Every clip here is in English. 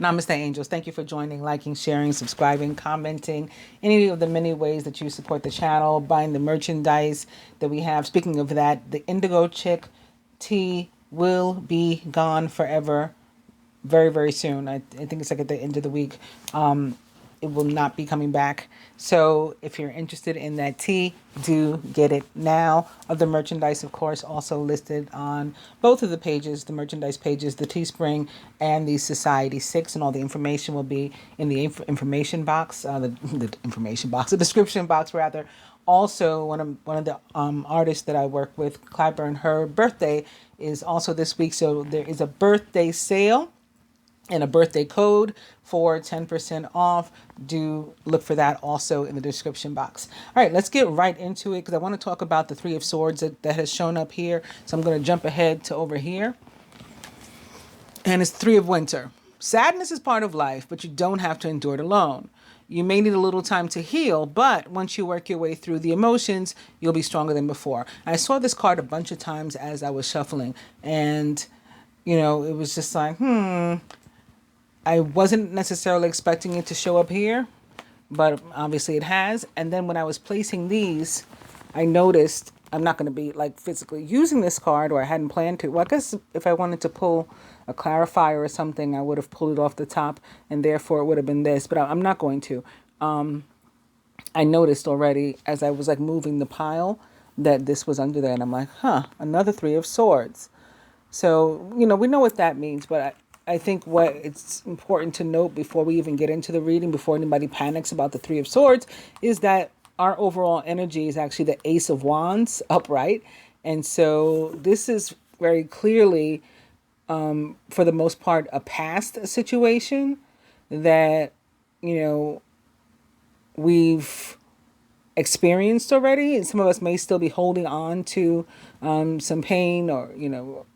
Namaste, angels. Thank you for joining, liking, sharing, subscribing, commenting, any of the many ways that you support the channel, buying the merchandise that we have. Speaking of that, the Indigo Chick tea will be gone forever very, very soon. I think it's like at the end of the week. It will not be coming back. So if you're interested in that tea, do get it now. Other merchandise, of course, also listed on both of the pages, the merchandise pages, the Teespring and the Society 6, and all the information will be in the information box, the information box, the description box rather. Also, one of the artists that I work with, Clyburn, her birthday is also this week, so there is a birthday sale and a birthday code for 10% off. Do look for that also in the description box. All right, let's get right into it because I want to talk about the Three of Swords that has shown up here. So I'm going to jump ahead to over here. And it's Three of Winter. Sadness is part of life, but you don't have to endure it alone. You may need a little time to heal, but once you work your way through the emotions, you'll be stronger than before. I saw this card a bunch of times as I was shuffling, and, you know, it was just like, I wasn't necessarily expecting it to show up here, but obviously it has. And then when I was placing these, I noticed I'm not going to be like physically using this card, or I hadn't planned to. Well, I guess if I wanted to pull a clarifier or something, I would have pulled it off the top and therefore it would have been this, but I'm not going to. I noticed already as I was like moving the pile that this was under there, and I'm like, another Three of Swords. So, you know, we know what that means, but I think what it's important to note before we even get into the reading, before anybody panics about the Three of Swords, is that our overall energy is actually the Ace of Wands upright. And so this is very clearly, for the most part, a past situation that, you know, we've experienced already. And some of us may still be holding on to some pain, or, you know,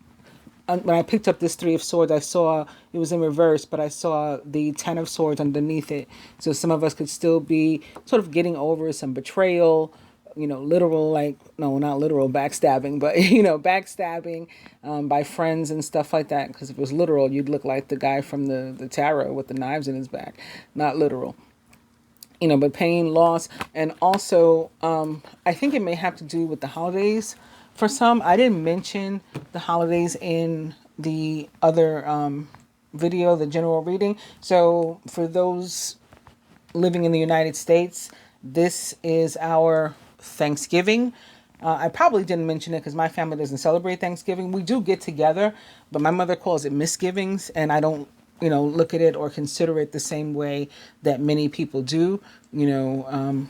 when I picked up this Three of Swords, I saw it was in reverse, but I saw the Ten of Swords underneath it. So some of us could still be sort of getting over some betrayal, you know, literal, like, no, not literal backstabbing, but, you know, backstabbing by friends and stuff like that. Because if it was literal, you'd look like the guy from the tarot with the knives in his back. Not literal. You know, but pain, loss, and also I think it may have to do with the holidays. For some, I didn't mention the holidays in the other video, the general reading. So for those living in the United States, this is our Thanksgiving. I probably didn't mention it because my family doesn't celebrate Thanksgiving. We do get together, but my mother calls it misgivings, and I don't, you know, look at it or consider it the same way that many people do. You know,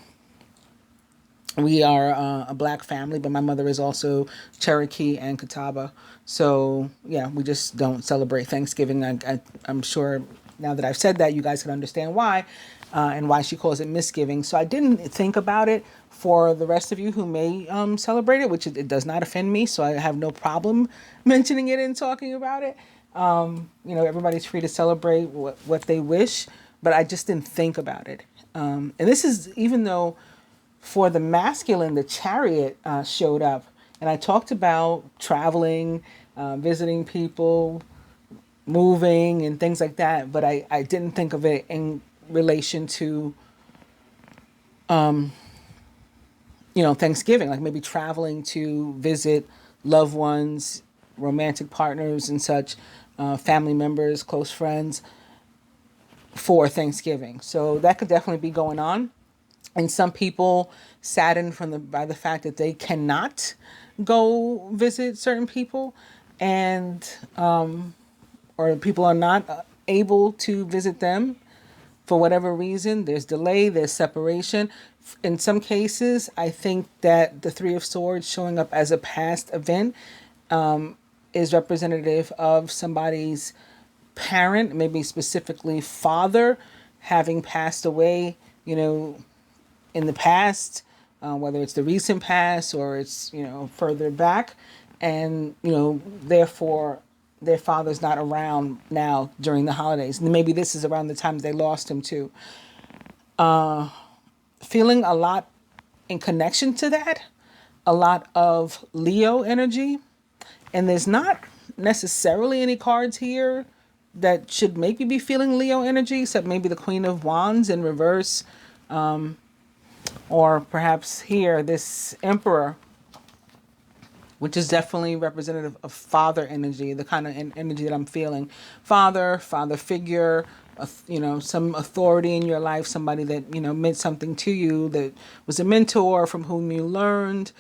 we are a black family, but my mother is also Cherokee and Catawba. So, yeah, we just don't celebrate Thanksgiving. I'm sure now that I've said that, you guys can understand why, and why she calls it misgiving. So I didn't think about it for the rest of you who may celebrate it, which it does not offend me. So I have no problem mentioning it and talking about it. You know, everybody's free to celebrate what they wish, but I just didn't think about it. And this is, even though for the masculine, the Chariot showed up, and I talked about traveling, visiting people, moving, and things like that. But I didn't think of it in relation to, you know, Thanksgiving, like maybe traveling to visit loved ones, romantic partners and such, family members, close friends for Thanksgiving. So that could definitely be going on. And some people saddened by the fact that they cannot go visit certain people, and or people are not able to visit them for whatever reason. There's delay, there's separation. In some cases, I think that the Three of Swords showing up as a past event is representative of somebody's parent, maybe specifically father, having passed away, you know, in the past, whether it's the recent past or it's, you know, further back. And, you know, therefore their father's not around now during the holidays. And maybe this is around the time they lost him too. Feeling a lot in connection to that, a lot of Leo energy. And there's not necessarily any cards here that should make you be feeling Leo energy, except maybe the Queen of Wands in reverse, or perhaps here this Emperor, which is definitely representative of father energy, the kind of energy that I'm feeling. Father figure, some authority in your life, somebody that, meant something to you, that was a mentor from whom you learned,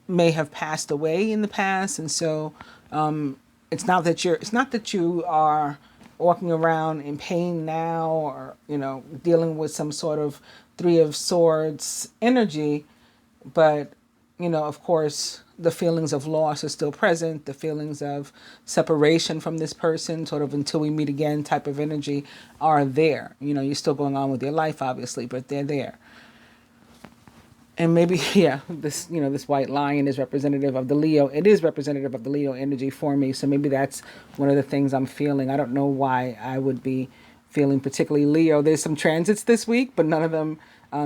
may have passed away in the past. And so it's not that you are walking around in pain now, or, dealing with some sort of Three of Swords energy, but of course, the feelings of loss are still present. The feelings of separation from this person, sort of until we meet again type of energy, are there. You're still going on with your life, obviously, but they're there. And maybe, yeah, this white lion is representative of the Leo. It is representative of the Leo energy for me. So maybe that's one of the things I'm feeling. I don't know why I would be feeling particularly Leo. There's some transits this week, but none of them,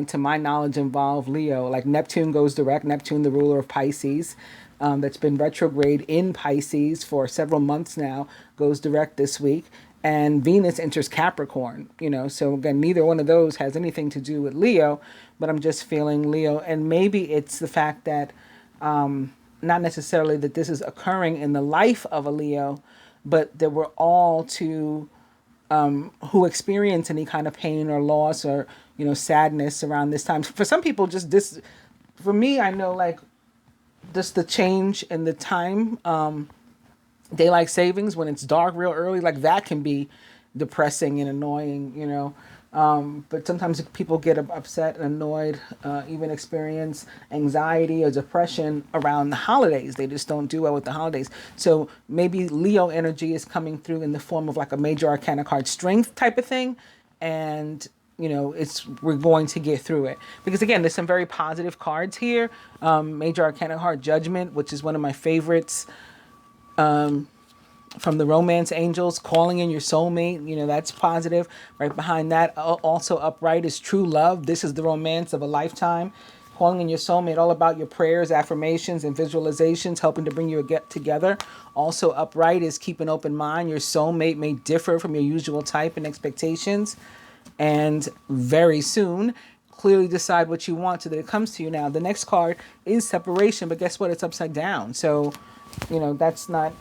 to my knowledge, involve Leo. Like Neptune goes direct. Neptune, the ruler of Pisces, that's been retrograde in Pisces for several months now, goes direct this week. And Venus enters Capricorn, so again, neither one of those has anything to do with Leo, but I'm just feeling Leo. And maybe it's the fact that, not necessarily that this is occurring in the life of a Leo, but that we're all to, who experience any kind of pain or loss or, sadness around this time. For some people, for me, I know, like, just the change in the time, daylight savings, when it's dark real early, like that can be depressing and annoying, but sometimes people get upset and annoyed, even experience anxiety or depression around the holidays. They just don't do well with the holidays. So maybe Leo energy is coming through in the form of like a major arcana card strength type of thing. And we're going to get through it, because again, there's some very positive cards here. Major arcana card Judgment, which is one of my favorites, from the romance angels, calling in your soulmate, that's positive. Right behind that, also upright, is true love. This is the romance of a lifetime. Calling in your soulmate, all about your prayers, affirmations, and visualizations, helping to bring you get together. Also upright is keep an open mind. Your soulmate may differ from your usual type and expectations, and very soon clearly decide what you want so that it comes to you. Now the next card is separation, but guess what? It's upside down. So that's not,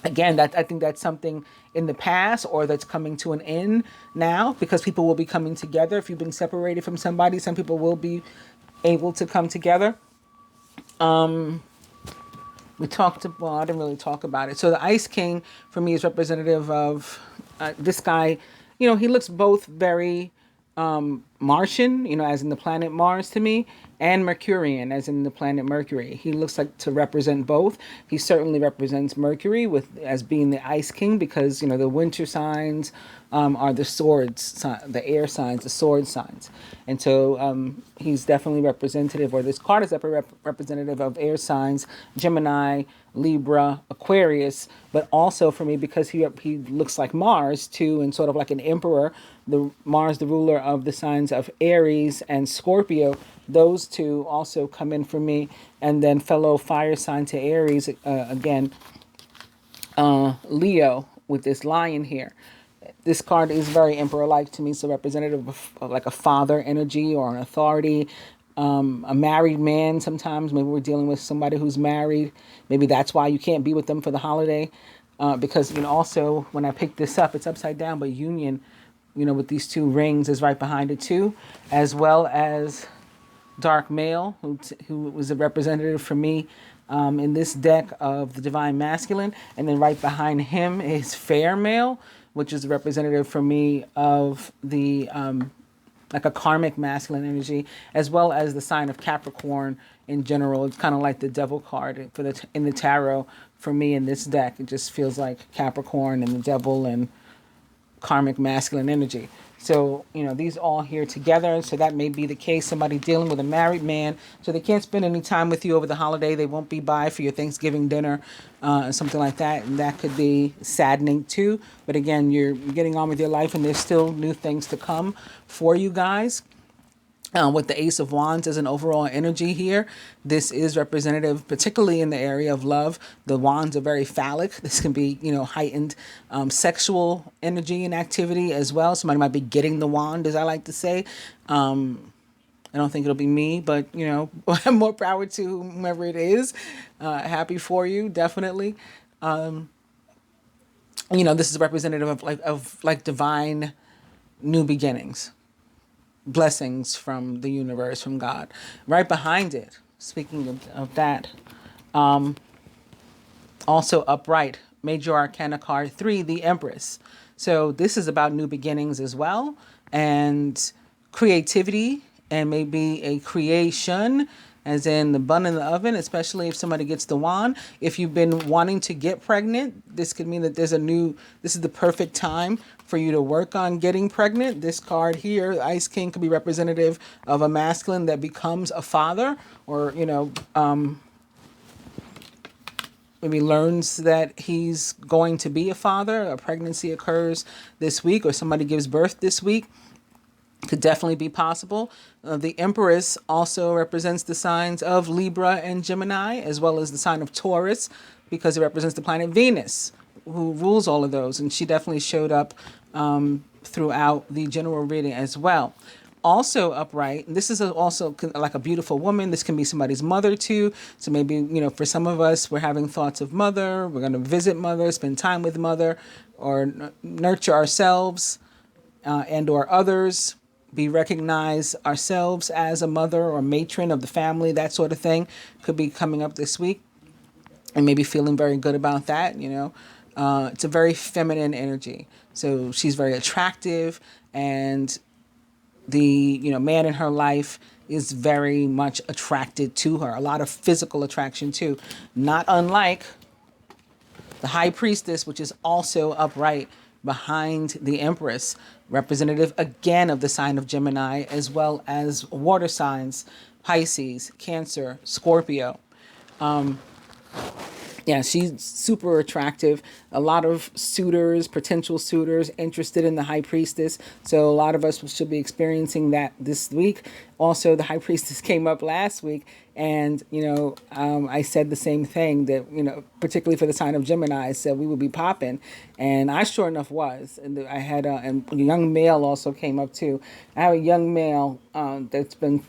again, that I think that's something in the past, or that's coming to an end now, because people will be coming together. If you've been separated from somebody, some people will be able to come together. I didn't really talk about it. So the Ice King for me is representative of this guy. He looks both very Martian, as in the planet Mars to me, and Mercurian, as in the planet Mercury. He looks like to represent both. He certainly represents Mercury as being the Ice King, because the winter signs are the swords, the air signs, the sword signs, and so he's definitely representative, or this card is representative of air signs: Gemini, Libra, Aquarius, but also for me, because he looks like Mars too, and sort of like an emperor. Mars, the ruler of the signs of Aries and Scorpio, those two also come in for me. And then fellow fire sign to Aries, again, Leo, with this lion here. This card is very emperor-like to me, so representative of like a father energy or an authority. A married man sometimes. Maybe we're dealing with somebody who's married. Maybe that's why you can't be with them for the holiday. Because, also, when I picked this up, it's upside down, but union, with these two rings is right behind it too, as well as dark male, who was a representative for me in this deck of the divine masculine. And then right behind him is fair male, which is a representative for me of the like a karmic masculine energy, as well as the sign of Capricorn in general. It's kind of like the devil card in the tarot for me in this deck. It just feels like Capricorn and the devil and karmic masculine energy. So, these all here together. So that may be the case. Somebody dealing with a married man, so they can't spend any time with you over the holiday. They won't be by for your Thanksgiving dinner, something like that. And that could be saddening too. But again, you're getting on with your life, and there's still new things to come for you guys. With the Ace of Wands as an overall energy here, this is representative, particularly in the area of love. The wands are very phallic. This can be, heightened sexual energy and activity as well. Somebody might be getting the wand, as I like to say. I don't think it'll be me, but, more power to whomever it is. Happy for you, definitely. This is representative of divine new beginnings, blessings from the universe, from God. Right behind it, speaking of that, also upright, Major Arcana card 3, the Empress. So this is about new beginnings as well, and creativity, and maybe a creation, as in the bun in the oven, especially if somebody gets the wand. If you've been wanting to get pregnant, this could mean that this is the perfect time for you to work on getting pregnant. This card here, the Ice King, could be representative of a masculine that becomes a father, or, maybe learns that he's going to be a father. A pregnancy occurs this week, or somebody gives birth this week. Could definitely be possible. The Empress also represents the signs of Libra and Gemini, as well as the sign of Taurus, because it represents the planet Venus, who rules all of those. And she definitely showed up throughout the general reading as well. Also upright, and this is also like a beautiful woman. This can be somebody's mother too. So maybe, for some of us, we're having thoughts of mother. We're going to visit mother, spend time with mother, or nurture ourselves and or others. Be recognize ourselves as a mother or matron of the family. That sort of thing could be coming up this week, and maybe feeling very good about that. It's a very feminine energy. So she's very attractive, and the man in her life is very much attracted to her. A lot of physical attraction too, not unlike the High Priestess, which is also upright behind the Empress, representative again of the sign of Gemini, as well as water signs, Pisces, Cancer, Scorpio. Yeah, she's super attractive. A lot of suitors, potential suitors, interested in the High Priestess. So a lot of us should be experiencing that this week. Also, the High Priestess came up last week, and I said the same thing, that particularly for the sign of Gemini, I said we would be popping, and I sure enough was. And I had and a young male also came up too. I have a young male that's been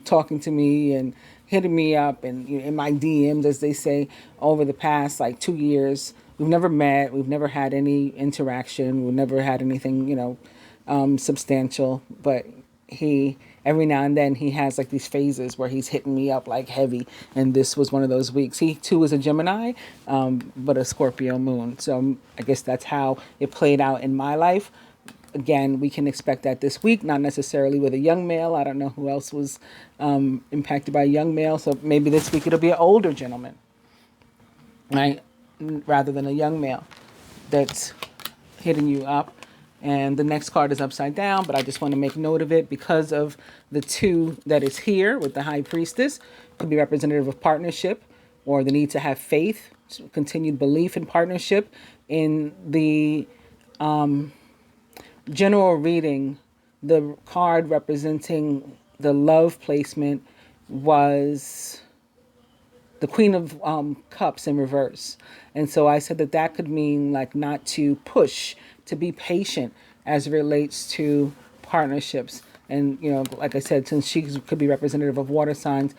talking to me and hitting me up and in my DMs, as they say, over the past 2 years. We've never met. We've never had any interaction. We've never had anything, substantial. But every now and then, he has these phases where he's hitting me up heavy. And this was one of those weeks. He too is a Gemini, but a Scorpio moon. So I guess that's how it played out in my life. Again, we can expect that this week, not necessarily with a young male. I don't know who else was impacted by a young male. So maybe this week it'll be an older gentleman, right? Rather than a young male that's hitting you up. And the next card is upside down, but I just want to make note of it because of the 2 that is here with the High Priestess. Could be representative of partnership, or the need to have faith, continued belief in partnership. In the general reading, the card representing the love placement was the Queen of Cups in reverse. And so I said that could mean not to push, to be patient as it relates to partnerships. And, like I said, since she could be representative of water signs,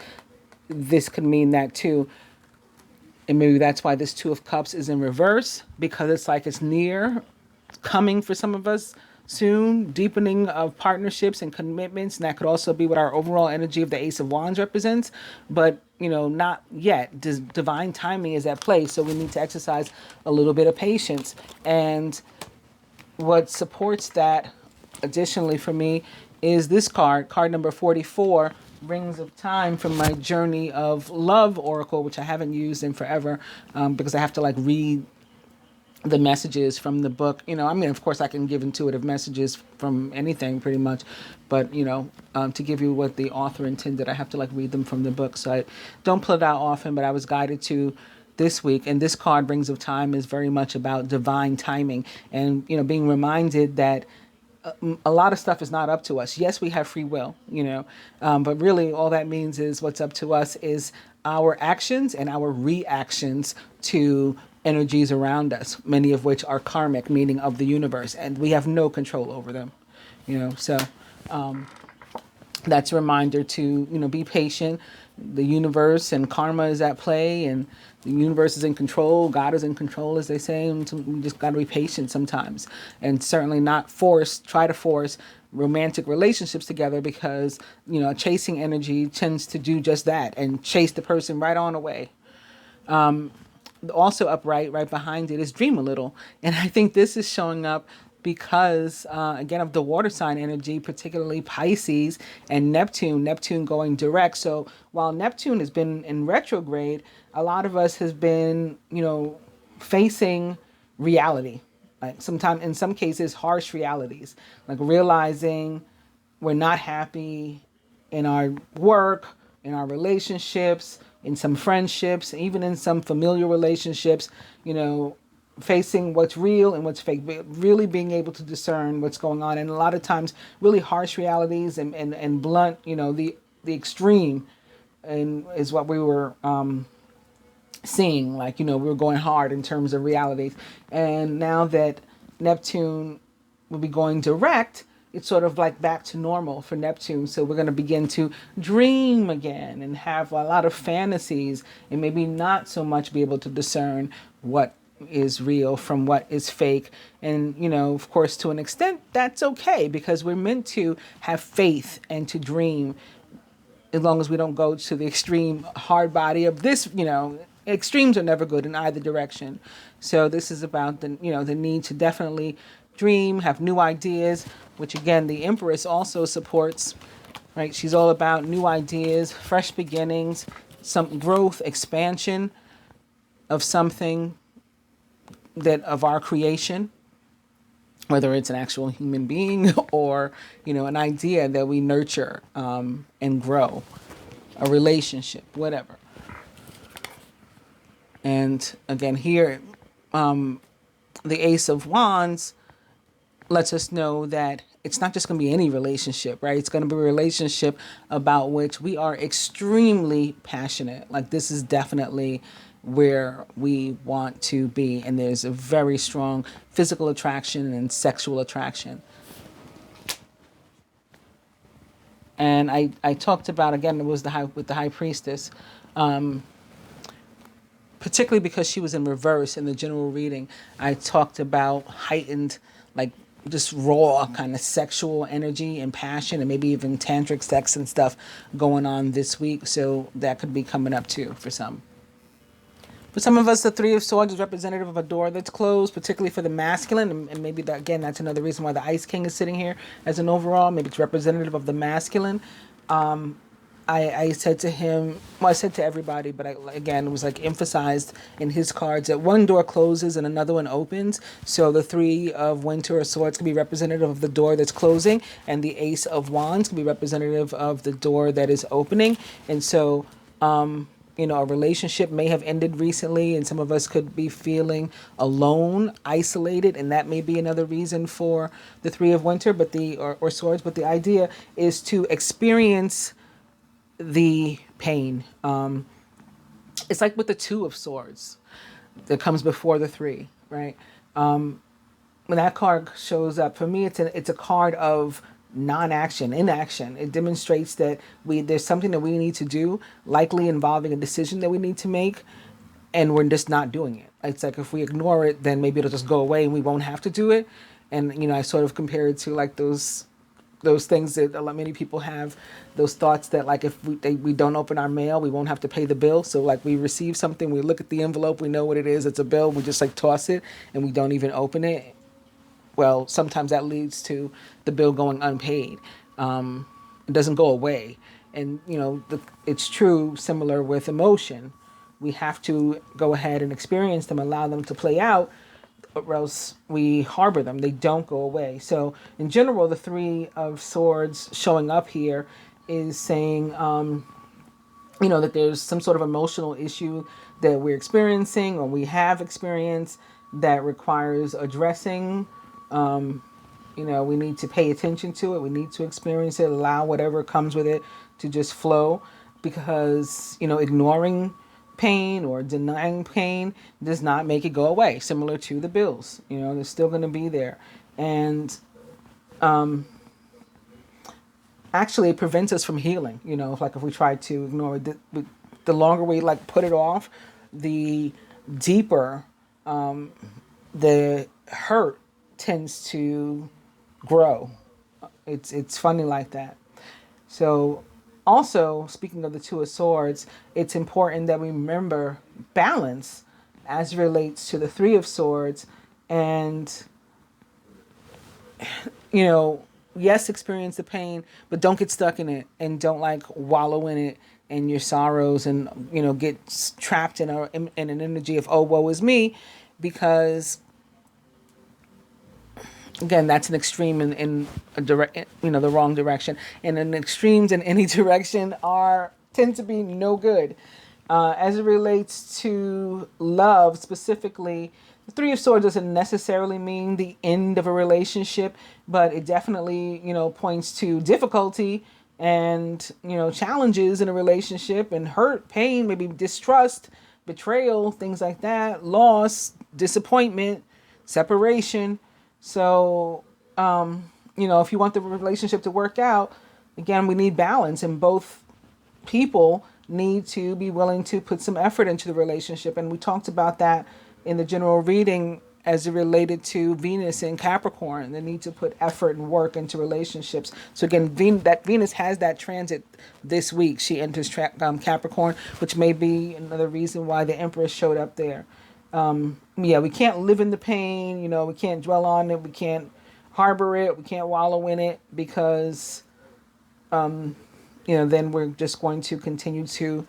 this could mean that too. And maybe that's why this 2 of Cups is in reverse, because it's near coming for some of us soon, deepening of partnerships and commitments. And that could also be what our overall energy of the Ace of Wands represents. But, not yet. Divine timing is at play. So we need to exercise a little bit of patience. And what supports that, additionally for me, is this card number 44, Rings of Time, from my Journey of Love Oracle, which I haven't used in forever because I have to read the messages from the book. Of course I can give intuitive messages from anything pretty much, but to give you what the author intended, I have to read them from the book. So I don't pull it out often, but I was guided to this week. And this card, Rings of Time, is very much about divine timing, and being reminded that a lot of stuff is not up to us. Yes, we have free will, but really all that means is what's up to us is our actions and our reactions to energies around us, many of which are karmic, meaning of the universe, and we have no control over them. So that's a reminder to be patient. The universe and karma is at play, and the universe is in control. God is in control, as they say. And we just got to be patient sometimes, and certainly not try to force romantic relationships together, because chasing energy tends to do just that and chase the person right on away. Also upright, right behind it, is dream a little, and I think this is showing up because again of the water sign energy, particularly Pisces and Neptune going direct. So while Neptune has been in retrograde, a lot of us has been facing reality, like sometimes in some cases harsh realities, like realizing we're not happy in our work, in our relationships, in some friendships, even in some familial relationships, facing what's real and what's fake, but really being able to discern what's going on. And a lot of times really harsh realities and blunt, the extreme and is what we were seeing, like, we were going hard in terms of realities. And now that Neptune will be going direct, it's sort of like back to normal for Neptune. So we're going to begin to dream again and have a lot of fantasies, and maybe not so much be able to discern what is real from what is fake. And, of course, to an extent, that's okay, because we're meant to have faith and to dream, as long as we don't go to the extreme hard body of this, extremes are never good in either direction. So this is about the need to definitely dream, have new ideas, which again, the Empress also supports, right? She's all about new ideas, fresh beginnings, some growth, expansion of something of our creation, whether it's an actual human being or, an idea that we nurture and grow, a relationship, whatever. And again, here, the Ace of Wands lets us know that it's not just going to be any relationship, right? It's going to be a relationship about which we are extremely passionate. Like, this is definitely where we want to be. And there's a very strong physical attraction and sexual attraction. And I talked about, again, it was with the High Priestess, particularly because she was in reverse in the general reading. I talked about heightened, like, just raw kind of sexual energy and passion, and maybe even tantric sex and stuff going on this week. So that could be coming up too for some. For some of us, the Three of Swords is representative of a door that's closed, particularly for the masculine. And maybe that, again, that's another reason why the Ice King is sitting here as an overall. Maybe it's representative of the masculine. I said to him, well, I said to everybody, but again, it was like emphasized in his cards that one door closes and another one opens. So the Three of Winter or Swords can be representative of the door that's closing, and the Ace of Wands can be representative of the door that is opening. And so, a relationship may have ended recently, and some of us could be feeling alone, isolated, and that may be another reason for the Three of Winter, or Swords. But the idea is to experience the pain. It's like with the Two of Swords that comes before the Three, right? When that card shows up, for me, it's a card of non-action, inaction. It demonstrates that there's something that we need to do, likely involving a decision that we need to make, and we're just not doing it. It's like if we ignore it, then maybe it'll just go away and we won't have to do it. And I sort of compare it to like those things that many people have, those thoughts that like if we don't open our mail, we won't have to pay the bill. So like we receive something, we look at the envelope, we know what it is, it's a bill, we just like toss it and we don't even open it. Well, sometimes that leads to the bill going unpaid. It doesn't go away. And, it's true, similar with emotion. We have to go ahead and experience them, allow them to play out, or else we harbor them. They don't go away. So in general, the Three of Swords showing up here is saying, that there's some sort of emotional issue that we're experiencing or we have experienced that requires addressing. You know, we need to pay attention to it. We need to experience it, allow whatever comes with it to just flow, because, you know, ignoring pain or denying pain does not make it go away. Similar to the bills, you know, they're still going to be there. And actually it prevents us from healing. You know, like if we try to ignore it, the longer we like put it off, the deeper the hurt tends to grow. It's funny like that. So also, speaking of the Two of Swords, it's important that we remember balance as it relates to the Three of Swords. And, you know, yes, experience the pain, but don't get stuck in it, and don't like wallow in it and your sorrows, and, you know, get trapped in an energy of, oh, woe is me, because again, that's an extreme in a direct, you know, the wrong direction. And then extremes in any direction tend to be no good. As it relates to love specifically, the Three of Swords doesn't necessarily mean the end of a relationship, but it definitely, you know, points to difficulty and, you know, challenges in a relationship, and hurt, pain, maybe distrust, betrayal, things like that, loss, disappointment, separation. So, you know, if you want the relationship to work out, again, we need balance, and both people need to be willing to put some effort into the relationship. And we talked about that in the general reading as it related to Venus in Capricorn. They need to put effort and work into relationships. So again, Venus has that transit this week. She enters Capricorn, which may be another reason why the Empress showed up there. Yeah, we can't live in the pain, you know, we can't dwell on it, we can't harbor it, we can't wallow in it, because, you know, then we're just going to continue to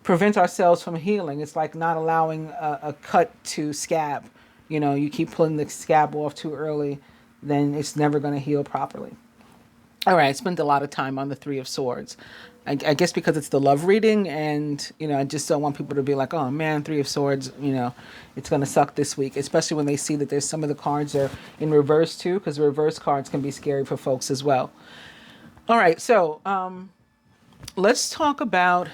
prevent ourselves from healing. It's like not allowing a cut to scab. You know, you keep pulling the scab off too early, then it's never going to heal properly. All right, I spent a lot of time on the Three of Swords. I guess because it's the love reading, and, you know, I just don't want people to be like, oh man, Three of Swords, you know, it's going to suck this week, especially when they see that there's some of the cards are in reverse too, because the reverse cards can be scary for folks as well. All right, so let's talk about,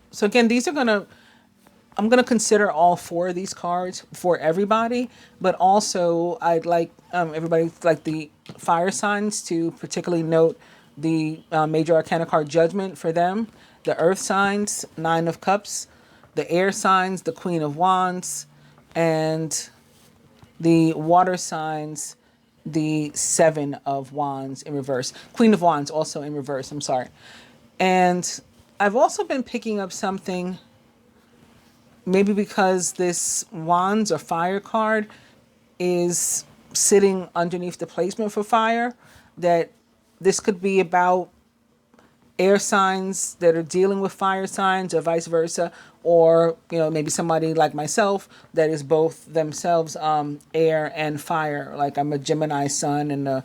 so again, I'm going to consider all four of these cards for everybody, but also I'd like everybody, like the fire signs, to particularly note the major arcana card Judgment for them, the earth signs, Nine of Cups, the air signs, the Queen of Wands, and the water signs, the Seven of Wands in reverse. Queen of Wands also in reverse, I'm sorry. And I've also been picking up something, maybe because this Wands or fire card is sitting underneath the placement for fire, that this could be about air signs that are dealing with fire signs, or vice versa, or, you know, maybe somebody like myself that is both themselves air and fire, like I'm a Gemini sun and a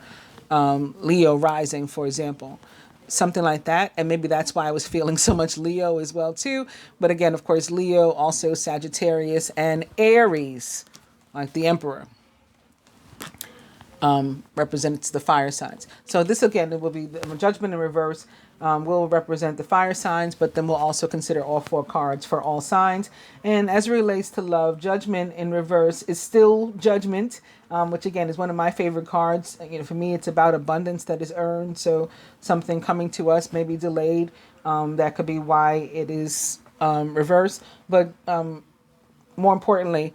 Leo rising, for example. Something like that. And maybe that's why I was feeling so much Leo as well too. But again, of course, Leo, also Sagittarius and Aries, like the Emperor, represents the fire signs. So this, again, it will be the Judgment in reverse, will represent the fire signs, but then we'll also consider all four cards for all signs. And as it relates to love, Judgment in reverse is still Judgment, which again is one of my favorite cards. You know, for me, it's about abundance that is earned. So something coming to us may be delayed. That could be why it is reversed. But more importantly,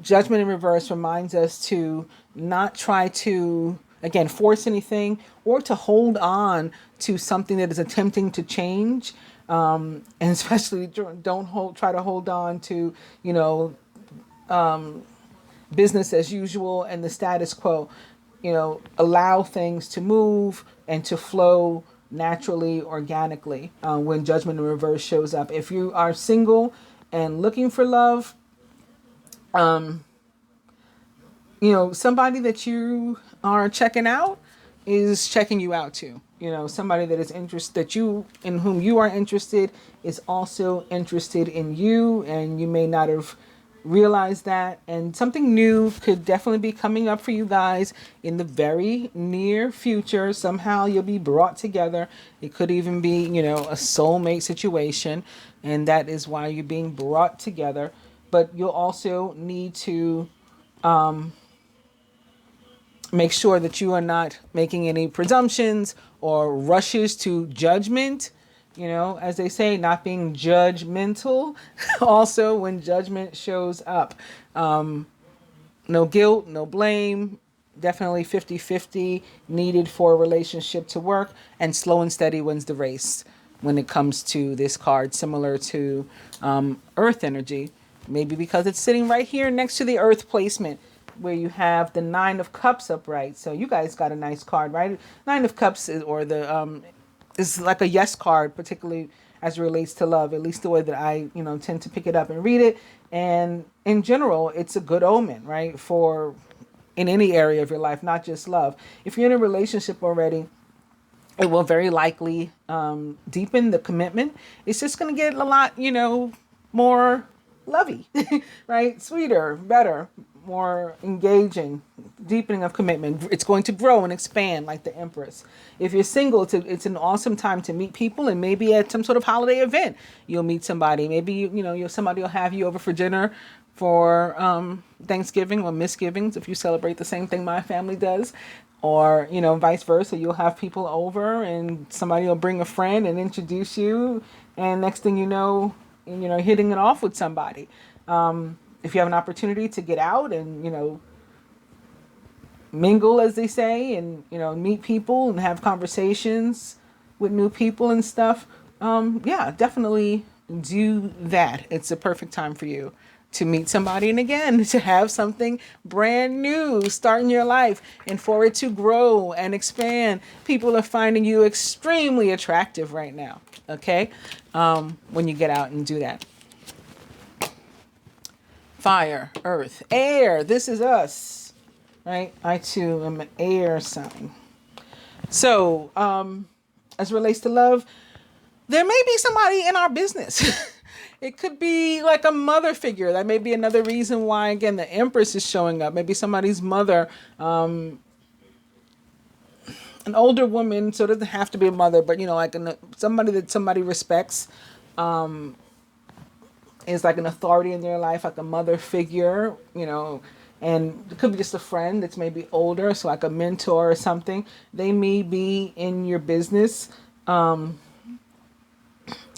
Judgment in reverse reminds us to not try to, again, force anything, or to hold on to something that is attempting to change. And especially don't try to hold on to, you know, business as usual and the status quo. You know, allow things to move and to flow naturally, organically, when Judgment in reverse shows up. If you are single and looking for love, you know, somebody that you are checking out is checking you out too. You know, somebody that is interested, in whom you are interested, is also interested in you, and you may not have realize that, and something new could definitely be coming up for you guys in the very near future. Somehow you'll be brought together. It could even be, a soulmate situation, and that is why you're being brought together. But you'll also need to make sure that you are not making any presumptions or rushes to judgment. As they say, not being judgmental. Also, when judgment shows up, no guilt, no blame. Definitely 50-50 needed for a relationship to work, and slow and steady wins the race when it comes to this card, similar to Earth energy. Maybe because it's sitting right here next to the Earth placement, where you have the Nine of Cups upright. So you guys got a nice card, right? Nine of Cups is like a yes card, particularly as it relates to love, at least the way that I, tend to pick it up and read it. And in general, it's a good omen, right? For in any area of your life, not just love. If you're in a relationship already, it will very likely deepen the commitment. It's just going to get a lot, more lovey, right? Sweeter, better, more engaging, deepening of commitment. It's going to grow and expand like the Empress. If you're single, it's an awesome time to meet people, and maybe at some sort of holiday event, you'll meet somebody. Maybe, somebody will have you over for dinner for Thanksgiving or misgivings, if you celebrate the same thing my family does, or, vice versa. You'll have people over and somebody will bring a friend and introduce you. And next thing you know, hitting it off with somebody. If you have an opportunity to get out and, mingle, as they say, and, meet people and have conversations with new people and stuff, yeah, definitely do that. It's a perfect time for you to meet somebody, and again, to have something brand new start in your life, and for it to grow and expand. People are finding you extremely attractive right now, okay? When you get out and do that. Fire, earth, air. This is us, right? I too am an air sign. So, as it relates to love, there may be somebody in our business. It could be like a mother figure. That may be another reason why, again, the Empress is showing up. Maybe somebody's mother, an older woman, so it doesn't have to be a mother, but, like somebody that somebody respects, is like an authority in their life, like a mother figure, and it could be just a friend that's maybe older, so like a mentor or something. They may be in your business.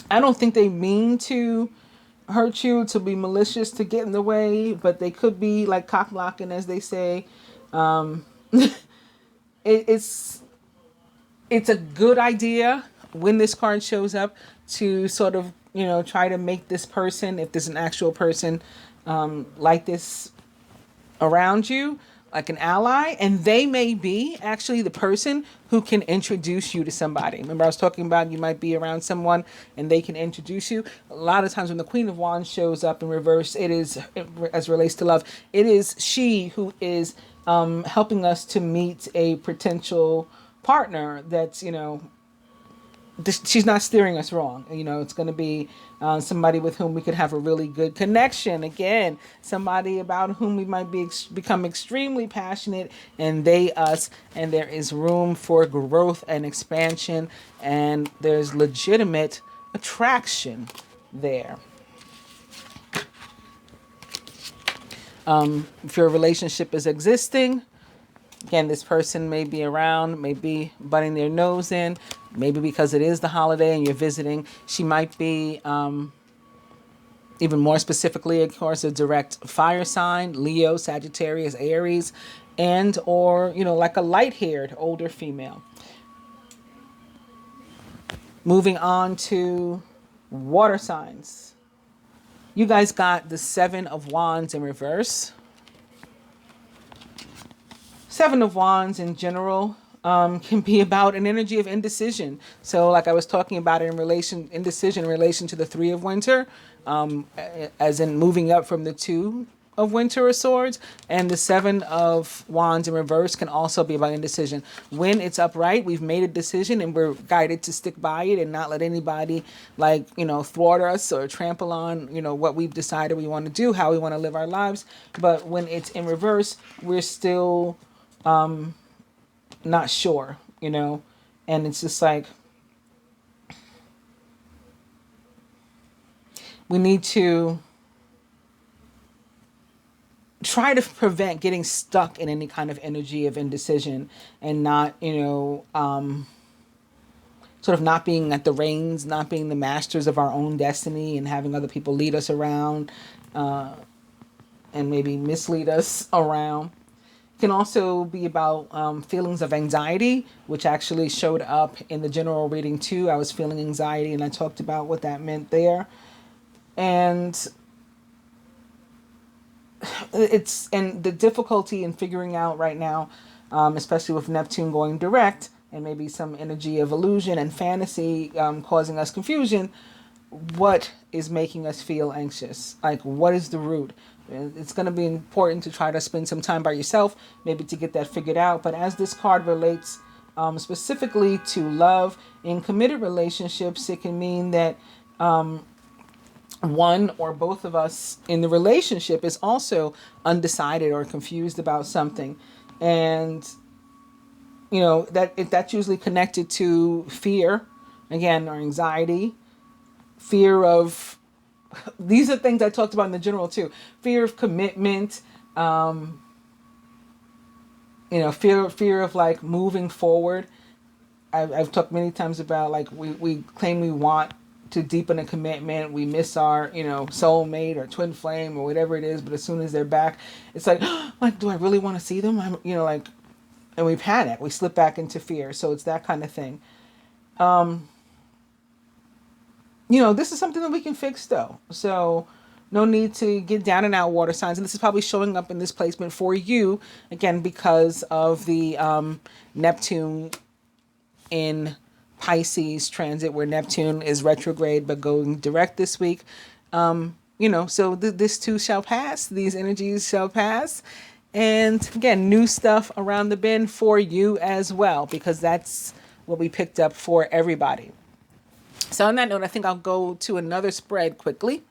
I don't think they mean to hurt you, to be malicious, to get in the way, but they could be like cock blocking, as they say. It's a good idea when this card shows up to sort of, try to make this person, if there's an actual person like this around you, like an ally, and they may be actually the person who can introduce you to somebody. Remember, I was talking about you might be around someone and they can introduce you. A lot of times when the Queen of Wands shows up in reverse, it is, as it relates to love, it is she who is helping us to meet a potential partner that's, she's not steering us wrong. It's going to be somebody with whom we could have a really good connection. Again, somebody about whom we might become extremely passionate, and they us, and there is room for growth and expansion, and there's legitimate attraction there. If your relationship is existing, again, this person may be around, may be butting their nose in, maybe because it is the holiday and you're visiting. She might be, even more specifically, of course, a direct fire sign, Leo, Sagittarius, Aries, and or, like a light-haired older female. Moving on to water signs. You guys got the Seven of Wands in reverse. Seven of Wands in general can be about an energy of indecision. So like I was talking about it indecision in relation to the Three of Winter, as in moving up from the Two of Winter of Swords, and the Seven of Wands in reverse can also be about indecision. When it's upright, we've made a decision and we're guided to stick by it and not let anybody, like, thwart us or trample on, what we've decided we want to do, how we want to live our lives. But when it's in reverse, we're still not sure, and it's just like, we need to try to prevent getting stuck in any kind of energy of indecision and not, sort of not being at the reins, not being the masters of our own destiny and having other people lead us around and maybe mislead us around. It can also be about feelings of anxiety, which actually showed up in the general reading too. I was feeling anxiety and I talked about what that meant there. And the difficulty in figuring out right now, especially with Neptune going direct and maybe some energy of illusion and fantasy causing us confusion, what is making us feel anxious? Like, what is the root? It's going to be important to try to spend some time by yourself, maybe to get that figured out. But as this card relates specifically to love in committed relationships, it can mean that one or both of us in the relationship is also undecided or confused about something. And, that's usually connected to fear, again, or anxiety, fear of, these are things I talked about in the general too, fear of commitment, fear of like moving forward. I've talked many times about like we claim we want to deepen a commitment, we miss our soulmate or twin flame or whatever it is, but as soon as they're back, it's like, like, do I really want to see them? And we panic, we slip back into fear. So it's that kind of thing. This is something that we can fix though, so no need to get down and out, water signs. And this is probably showing up in this placement for you again because of the Neptune in Pisces transit, where Neptune is retrograde but going direct this week. So this too shall pass. These energies shall pass. And again, new stuff around the bend for you as well, because that's what we picked up for everybody. So on that note, I think I'll go to another spread quickly.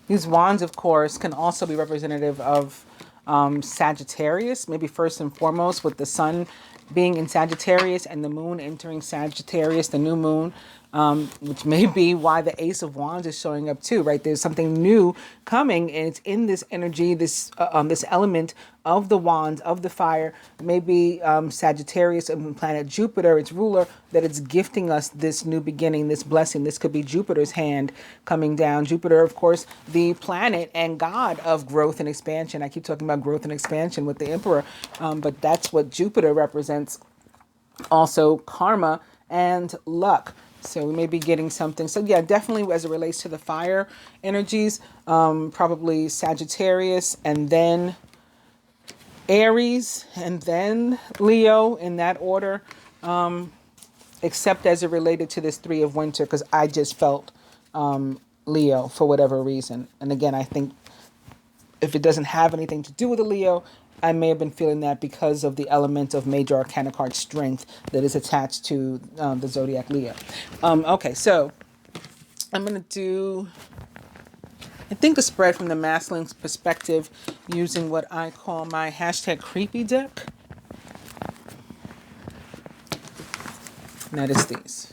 These wands, of course, can also be representative of Sagittarius, maybe first and foremost, with the sun being in Sagittarius and the moon entering Sagittarius, the new moon, which may be why the Ace of Wands is showing up too, right? There's something new coming, and it's in this energy, this element of the wands, of the fire, maybe Sagittarius and planet Jupiter, its ruler, that it's gifting us this new beginning, this blessing. This could be Jupiter's hand coming down. Jupiter, of course, the planet and god of growth and expansion. I keep talking about growth and expansion with the Emperor, but that's what Jupiter represents. Also karma and luck. So we may be getting something. So yeah, definitely as it relates to the fire energies, probably Sagittarius and then Aries and then Leo in that order, except as it related to this Three of Winter, because I just felt Leo for whatever reason. And again, I think if it doesn't have anything to do with a Leo, I may have been feeling that because of the element of Major Arcana card strength that is attached to the Zodiac Leo. Okay, so I'm going to do, I think, a spread from the masculine perspective using what I call my hashtag creepy deck. And that is these.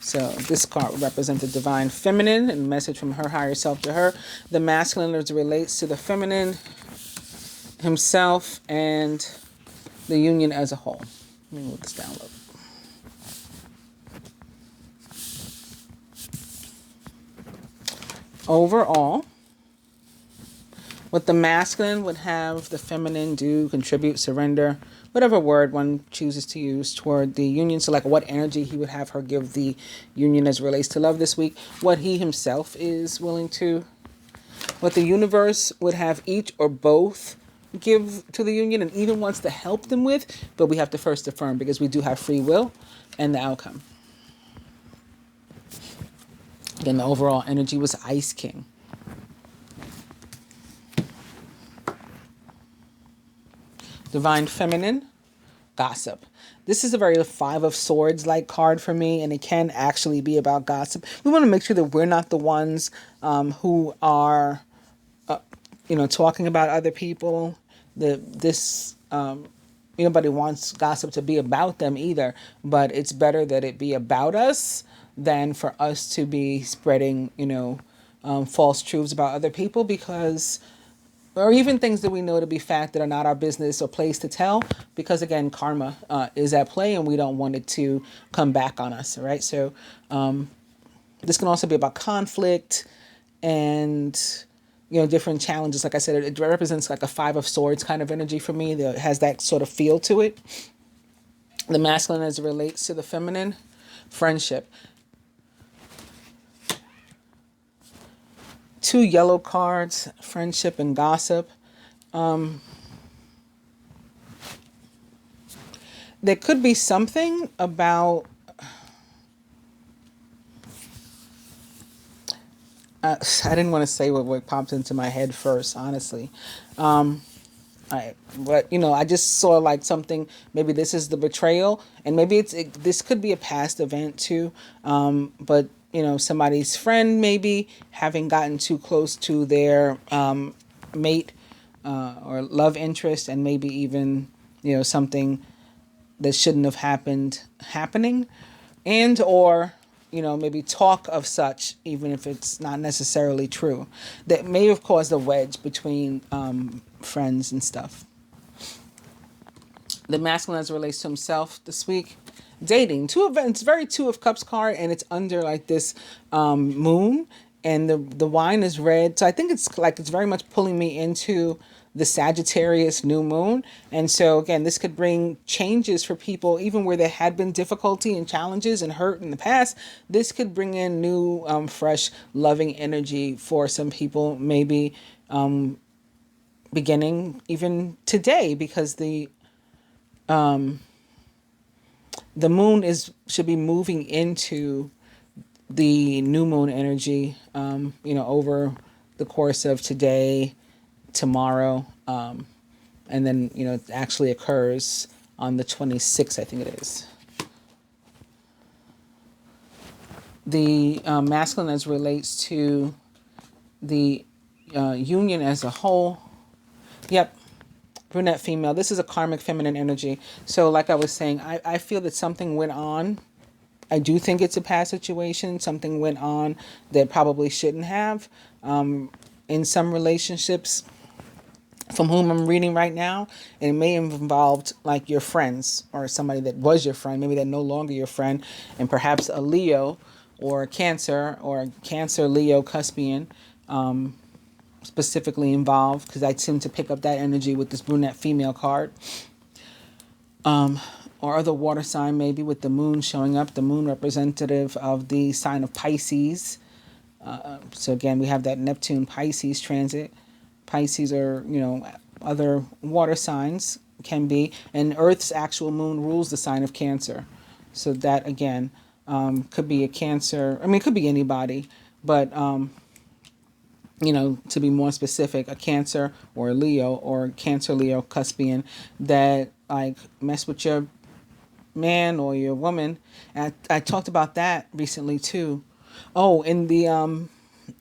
So this card would represent the divine feminine and message from her higher self to her. The masculine as it relates to the feminine, himself, and the union as a whole. Let me move this down a little. Overall, what the masculine would have the feminine do, contribute, surrender, whatever word one chooses to use toward the union. So like what energy he would have her give the union as it relates to love this week. What he himself is willing to. What the universe would have each or both give to the union and even wants to help them with, but we have to first affirm because we do have free will and the outcome. Again, the overall energy was Ice King. Divine Feminine, gossip. This is a very Five of Swords like card for me, and it can actually be about gossip. We want to make sure that we're not the ones who are, talking about other people. Nobody wants gossip to be about them either, but it's better that it be about us than for us to be spreading, false truths about other people, because, or even things that we know to be fact that are not our business or place to tell, because again, karma is at play and we don't want it to come back on us, right? So this can also be about conflict and, different challenges. Like I said, it represents like a Five of Swords kind of energy for me that has that sort of feel to it. The masculine as it relates to the feminine, friendship. Two yellow cards, friendship and gossip. There could be something about I didn't want to say what popped into my head first, honestly. I just saw like something, maybe this is the betrayal, and maybe this could be a past event too. But somebody's friend maybe having gotten too close to their mate or love interest, and maybe even, something that shouldn't have happening, and or maybe talk of such, even if it's not necessarily true, that may have caused a wedge between friends and stuff. The masculine as it relates to himself this week, dating. It's very Two of Cups card, and it's under like this moon, and the wine is red. So I think it's very much pulling me into the Sagittarius new moon. And so again, this could bring changes for people, even where there had been difficulty and challenges and hurt in the past. This could bring in new, fresh, loving energy for some people, maybe beginning even today, because the moon should be moving into the new moon energy, over the course of today, tomorrow, and then it actually occurs on the 26th, I think it is. The masculine as relates to the union as a whole. Yep, brunette female. This is a karmic feminine energy. So like I was saying, I feel that something went on. I do think it's a past situation. Something went on that probably shouldn't have in some relationships from whom I'm reading right now. And it may have involved like your friends or somebody that was your friend, maybe they're no longer your friend, and perhaps a Leo or Cancer Leo Cuspian specifically involved, because I seem to pick up that energy with this brunette female card. Or other water sign, maybe with the moon showing up, the moon representative of the sign of Pisces. So again, we have that Neptune Pisces transit. Pisces are, other water signs can be, and Earth's actual moon rules the sign of Cancer. So that again, could be a Cancer. I mean, it could be anybody, but, to be more specific, a Cancer or a Leo or Cancer Leo Cuspian that like mess with your man or your woman. And I talked about that recently too. Oh, in the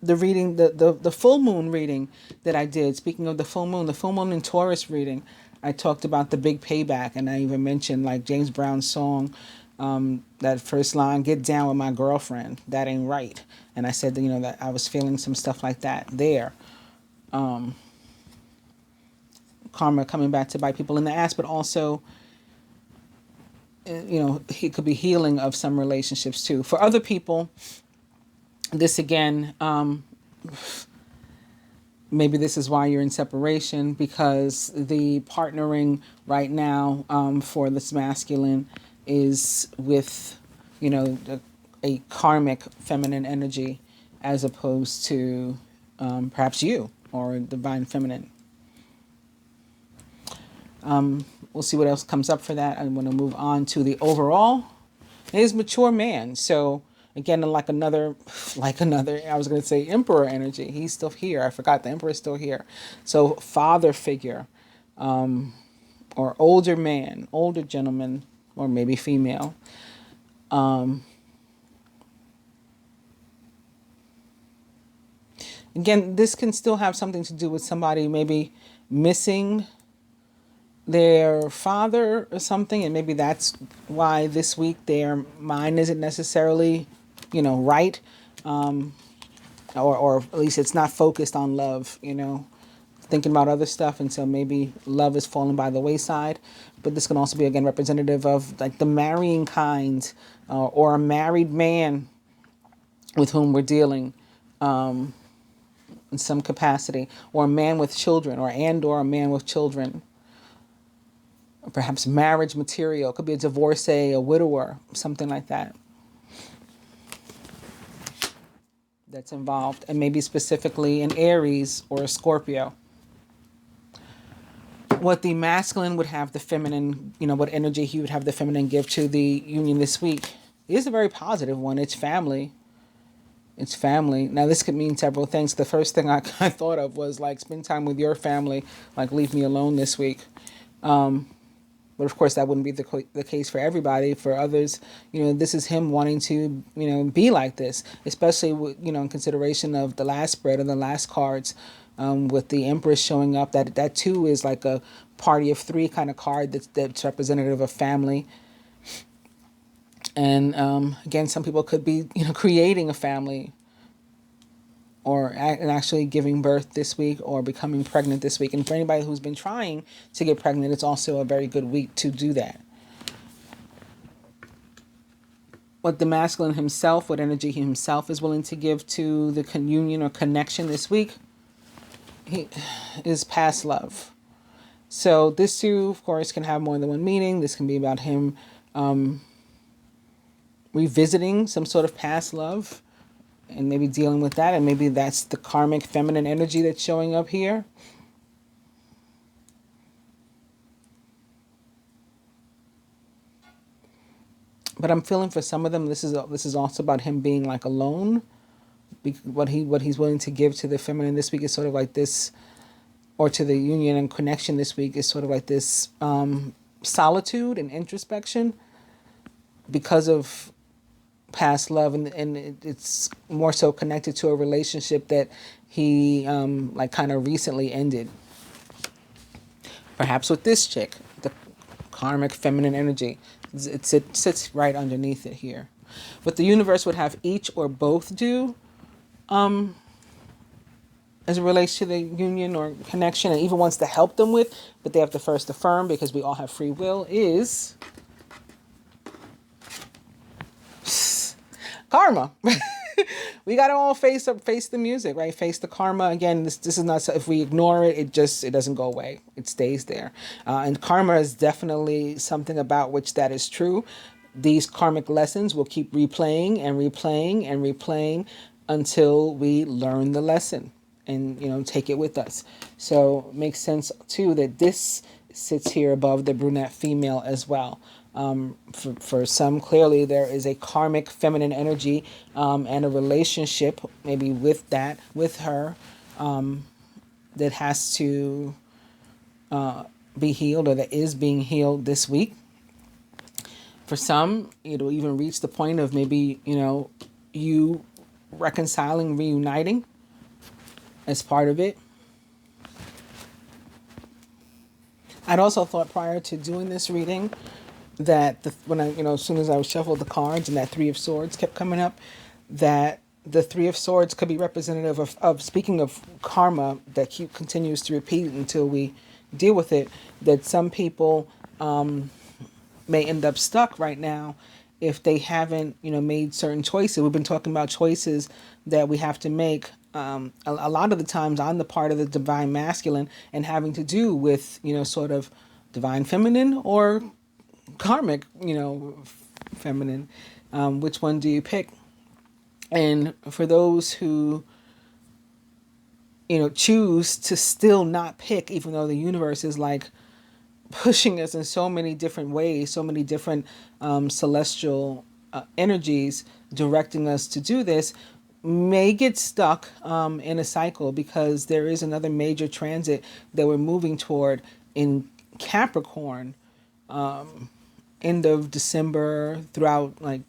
reading, the full moon reading that I did, speaking of the full moon in Taurus reading, I talked about the big payback, and I even mentioned like James Brown's song, that first line, "Get down with my girlfriend, that ain't right." And I said that, that I was feeling some stuff like that there. Karma coming back to bite people in the ass, but also, it could be healing of some relationships too. For other people, this again, maybe this is why you're in separation, because the partnering right now for this masculine is with, a karmic feminine energy, as opposed to perhaps you or divine feminine. We'll see what else comes up for that. I want to move on to the overall. It is mature man. So again, like another, I was going to say emperor energy. He's still here. I forgot the emperor is still here. So father figure, or older man, older gentleman, or maybe female. Again, this can still have something to do with somebody maybe missing their father or something, and maybe that's why this week their mind isn't necessarily, right, or at least it's not focused on love, thinking about other stuff, and so maybe love is falling by the wayside. But this can also be, again, representative of like the marrying kind, or a married man with whom we're dealing in some capacity, or a man with children, or a man with children. Or perhaps marriage material. It could be a divorcee, a widower, something like that. That's involved, and maybe specifically an Aries or a Scorpio. What the masculine would have the feminine, what energy he would have the feminine give to the union this week is a very positive one. It's family. It's family. Now, this could mean several things. The first thing I thought of was like spend time with your family, like leave me alone this week. But of course, that wouldn't be the case for everybody. For others, this is him wanting to, be like this, especially with, in consideration of the last spread or the last cards, with the Empress showing up. That too is like a party of three kind of card that's representative of family. And again, some people could be, creating a family, or actually giving birth this week, or becoming pregnant this week. And for anybody who's been trying to get pregnant, it's also a very good week to do that. What the masculine himself, what energy he himself is willing to give to the union or connection this week, is past love. So this too, of course, can have more than one meaning. This can be about him revisiting some sort of past love, and maybe dealing with that, and maybe that's the karmic feminine energy that's showing up here. But I'm feeling for some of them, this is also about him being like alone. What he's willing to give to the feminine this week is sort of like this, or to the union and connection this week is sort of like this solitude and introspection because of past love, and it's more so connected to a relationship that he like kind of recently ended. Perhaps with this chick, the karmic feminine energy, it sits right underneath it here. What the universe would have each or both do as it relates to the union or connection, and even wants to help them with, but they have to first affirm, because we all have free will, is karma. We got to all face the music, right? Face the karma. Again, this is not, if we ignore it, it doesn't go away. It stays there. And karma is definitely something about which that is true. These karmic lessons will keep replaying and replaying and replaying until we learn the lesson and, take it with us. So it makes sense too that this sits here above the brunette female as well. For some, clearly there is a karmic feminine energy and a relationship maybe with her that has to be healed, or that is being healed this week. For some, it'll even reach the point of maybe you reconciling, reuniting as part of it. I'd also thought prior to doing this reading that when I, as soon as I shuffled the cards and that Three of Swords kept coming up, that the Three of Swords could be representative of speaking of karma that continues to repeat until we deal with it, that some people may end up stuck right now if they haven't, made certain choices. We've been talking about choices that we have to make a lot of the times on the part of the divine masculine, and having to do with, sort of divine feminine or karmic, feminine. Which one do you pick? And for those who, choose to still not pick, even though the universe is like pushing us in so many different ways, so many different celestial energies directing us to do this, may get stuck in a cycle, because there is another major transit that we're moving toward in Capricorn, end of December throughout like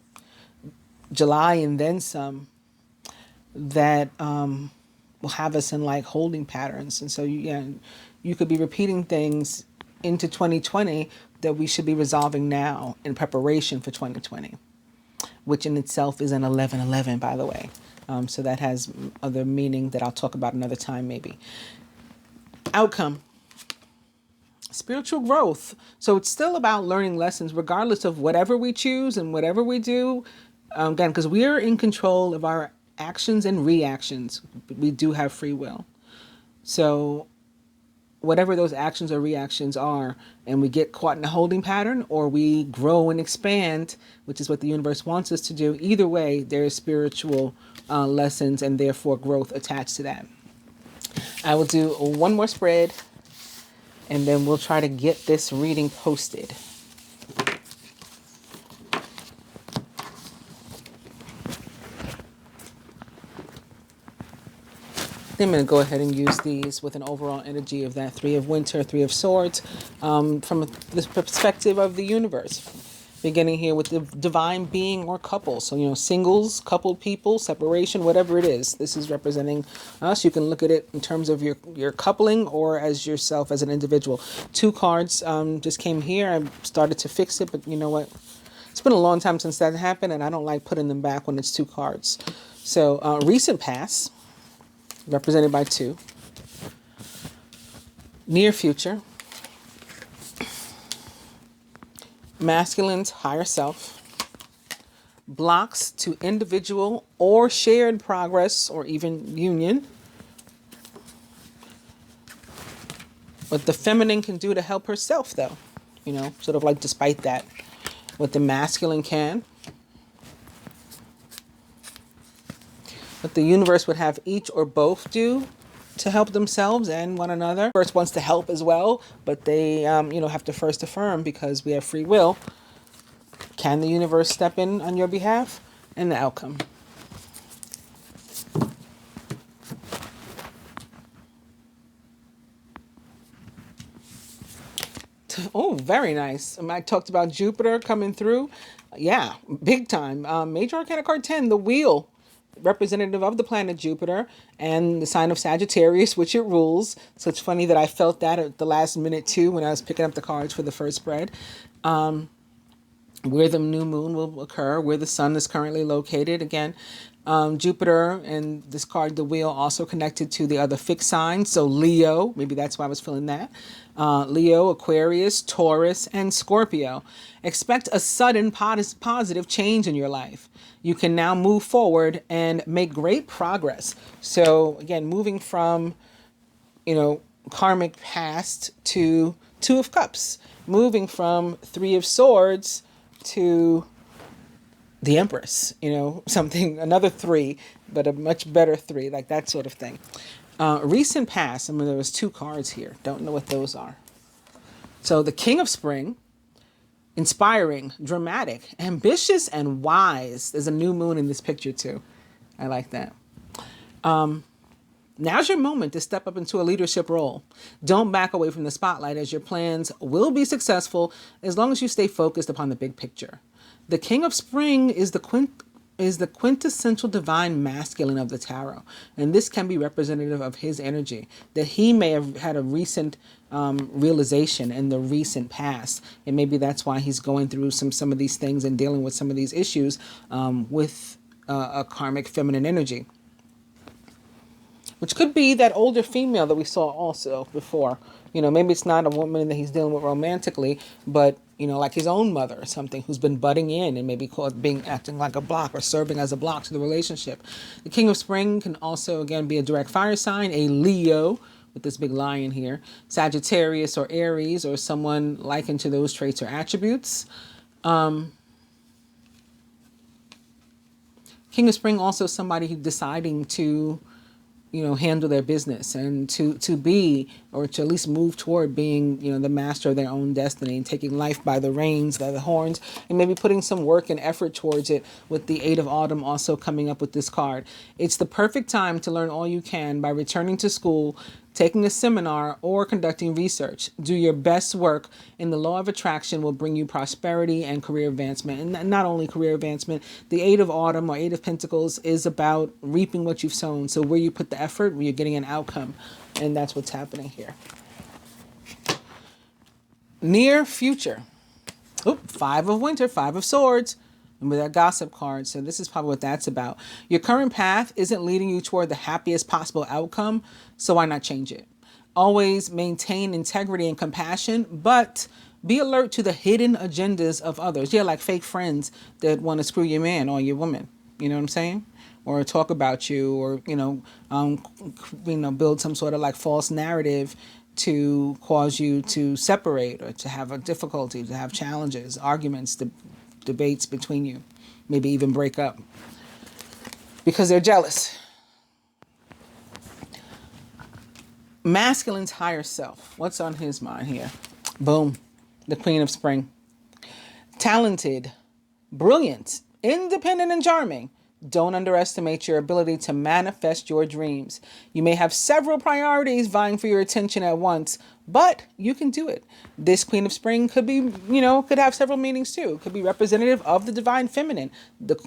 July and then some, that will have us in like holding patterns. And so you could be repeating things into 2020 that we should be resolving now in preparation for 2020, which in itself is an 1111, by the way. So that has other meaning that I'll talk about another time maybe. Outcome. Spiritual growth. So it's still about learning lessons regardless of whatever we choose and whatever we do. Again, because we're in control of our actions and reactions. We do have free will. So whatever those actions or reactions are, and we get caught in a holding pattern, or we grow and expand, which is what the universe wants us to do, either way, there is spiritual lessons and therefore growth attached to that. I will do one more spread, and then we'll try to get this reading posted. Then I'm going to go ahead and use these with an overall energy of that Three of Winter, Three of Swords, from the perspective of the universe. Beginning here with the divine being or couple. So, singles, coupled people, separation, whatever it is. This is representing us. You can look at it in terms of your coupling or as yourself as an individual. 2 cards just came here. I started to fix it, but you know what? It's been a long time since that happened, and I don't like putting them back when it's 2 cards. So, recent past, represented by 2. Near future. Masculine's higher self. Blocks to individual or shared progress or even union. What the feminine can do to help herself, though. Sort of like despite that. What the masculine can. What the universe would have each or both do to help themselves and one another. First wants to help as well, but they, have to first affirm because we have free will. Can the universe step in on your behalf? And the outcome. Oh, very nice. I talked about Jupiter coming through. Yeah, big time. Major Arcana card 10, the wheel. Representative of the planet Jupiter and the sign of Sagittarius, which it rules. So it's funny that I felt that at the last minute too when I was picking up the cards for the first spread. Where the new moon will occur, where the sun is currently located. Again, Jupiter and this card, the wheel, also connected to the other fixed signs. So Leo, maybe that's why I was feeling that. Leo, Aquarius, Taurus, and Scorpio. Expect a sudden positive change in your life. You can now move forward and make great progress. So again, moving from, karmic past to 2 of Cups, moving from 3 of Swords to the Empress, another 3, but a much better 3, like that sort of thing. Recent past, there was 2 cards here. Don't know what those are. So the King of Spring, inspiring, dramatic, ambitious, and wise. There's a new moon in this picture too. I like that. Now's your moment to step up into a leadership role. Don't back away from the spotlight, as your plans will be successful as long as you stay focused upon the big picture. The King of Spring is the quintessential divine masculine of the tarot. And this can be representative of his energy, that he may have had a recent realization in the recent past. And maybe that's why he's going through some of these things and dealing with some of these issues with a karmic feminine energy. Which could be that older female that we saw also before. Maybe it's not a woman that he's dealing with romantically, but, like his own mother or something who's been butting in and maybe acting like a block or serving as a block to the relationship. The King of Spring can also, again, be a direct fire sign, a Leo with this big lion here, Sagittarius or Aries or someone likened to those traits or attributes. King of Spring also somebody who's deciding to handle their business and to be, or to at least move toward being, the master of their own destiny and taking life by the reins, by the horns, and maybe putting some work and effort towards it, with the 8 of Autumn also coming up with this card. It's the perfect time to learn all you can by returning to school, taking a seminar, or conducting research. Do your best work, and the law of attraction will bring you prosperity and career advancement. And not only career advancement, the Eight of Autumn or Eight of Pentacles is about reaping what you've sown. So where you put the effort, you're getting an outcome. And that's what's happening here. Near future. Five of Winter, Five of Swords. And with that gossip card, so this is probably what that's about. Your current path isn't leading you toward the happiest possible outcome, so why not change it? Always maintain integrity and compassion, but be alert to the hidden agendas of others. Yeah, like fake friends that want to screw your man or your woman. You know what I'm saying? Or talk about you, or build some sort of like false narrative to cause you to separate, or to have a difficulty, to have challenges, arguments, debates between you, maybe even break up because they're jealous. Masculine's higher self. What's on his mind here? Boom. The Queen of Spring. Talented, brilliant, independent, and charming. Don't underestimate your ability to manifest your dreams. You may have several priorities vying for your attention at once, but you can do it. This Queen of Spring could be, could have several meanings too. It could be representative of the divine feminine.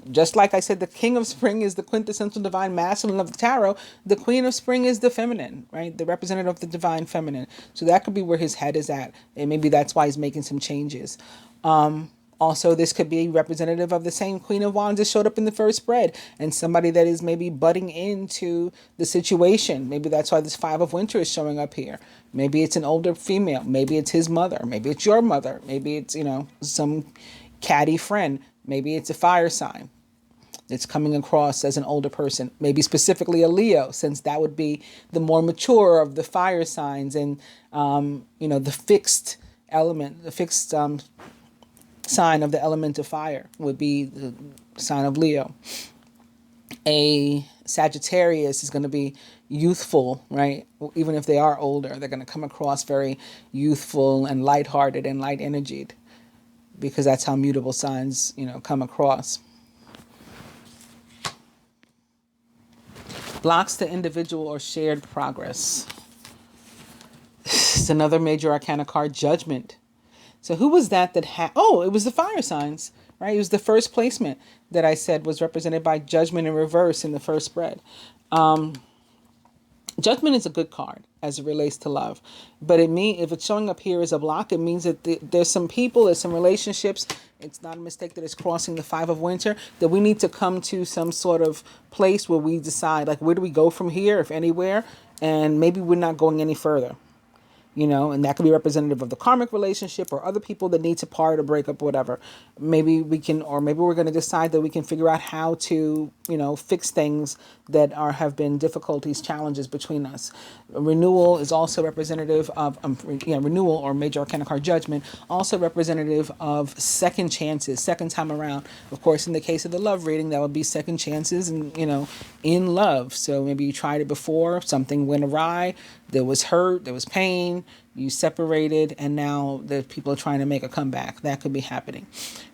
Just like I said, the King of Spring is the quintessential divine masculine of the tarot. The Queen of Spring is the feminine, right? The representative of the divine feminine. So that could be where his head is at. And maybe that's why he's making some changes. Also, this could be representative of the same Queen of Wands that showed up in the first spread, and somebody that is maybe butting into the situation. Maybe that's why this Five of Winter is showing up here. Maybe it's an older female. Maybe it's his mother. Maybe it's your mother. Maybe it's, some catty friend. Maybe it's a fire sign that's coming across as an older person. Maybe specifically a Leo, since that would be the more mature of the fire signs, and, the fixed element, the fixed sign of the element of fire would be the sign of Leo. A Sagittarius is going to be youthful, right? Even if they are older, they're going to come across very youthful and lighthearted and light-energied, because that's how mutable signs, come across. Blocks to individual or shared progress. It's another major arcana card, Judgment. So who was that had... Oh, it was the fire signs, right? It was the first placement that I said was represented by Judgment in reverse in the first spread. Judgment is a good card as it relates to love. But if it's showing up here as a block, it means that there's some people, there's some relationships. It's not a mistake that it's crossing the Five of Winter, that we need to come to some sort of place where we decide, like, where do we go from here, if anywhere? And maybe we're not going any further. And that could be representative of the karmic relationship or other people that need to part or break up, whatever. Maybe we can, or maybe we're going to decide that we can figure out how to, fix things that have been difficulties, challenges between us. Renewal is also representative of, renewal or major arcana card, Judgment, also representative of second chances, second time around. Of course, in the case of the love reading, that would be second chances and, in love. So maybe you tried it before, something went awry, there was hurt, there was pain, you separated, and now the people are trying to make a comeback. That could be happening.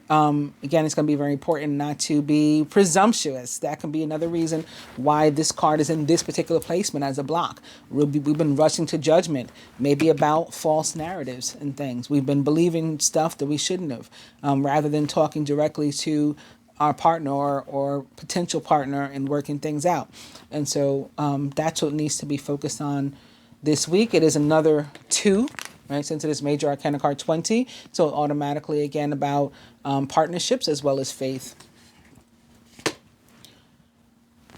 Again, it's going to be very important not to be presumptuous. That can be another reason why this card is in this particular placement as a block. We've been rushing to judgment, maybe about false narratives and things. We've been believing stuff that we shouldn't have, rather than talking directly to our partner or potential partner and working things out. And so that's what needs to be focused on this week. It is another 2, right? Since it is major arcana card 20. So automatically, again, about partnerships as well as faith.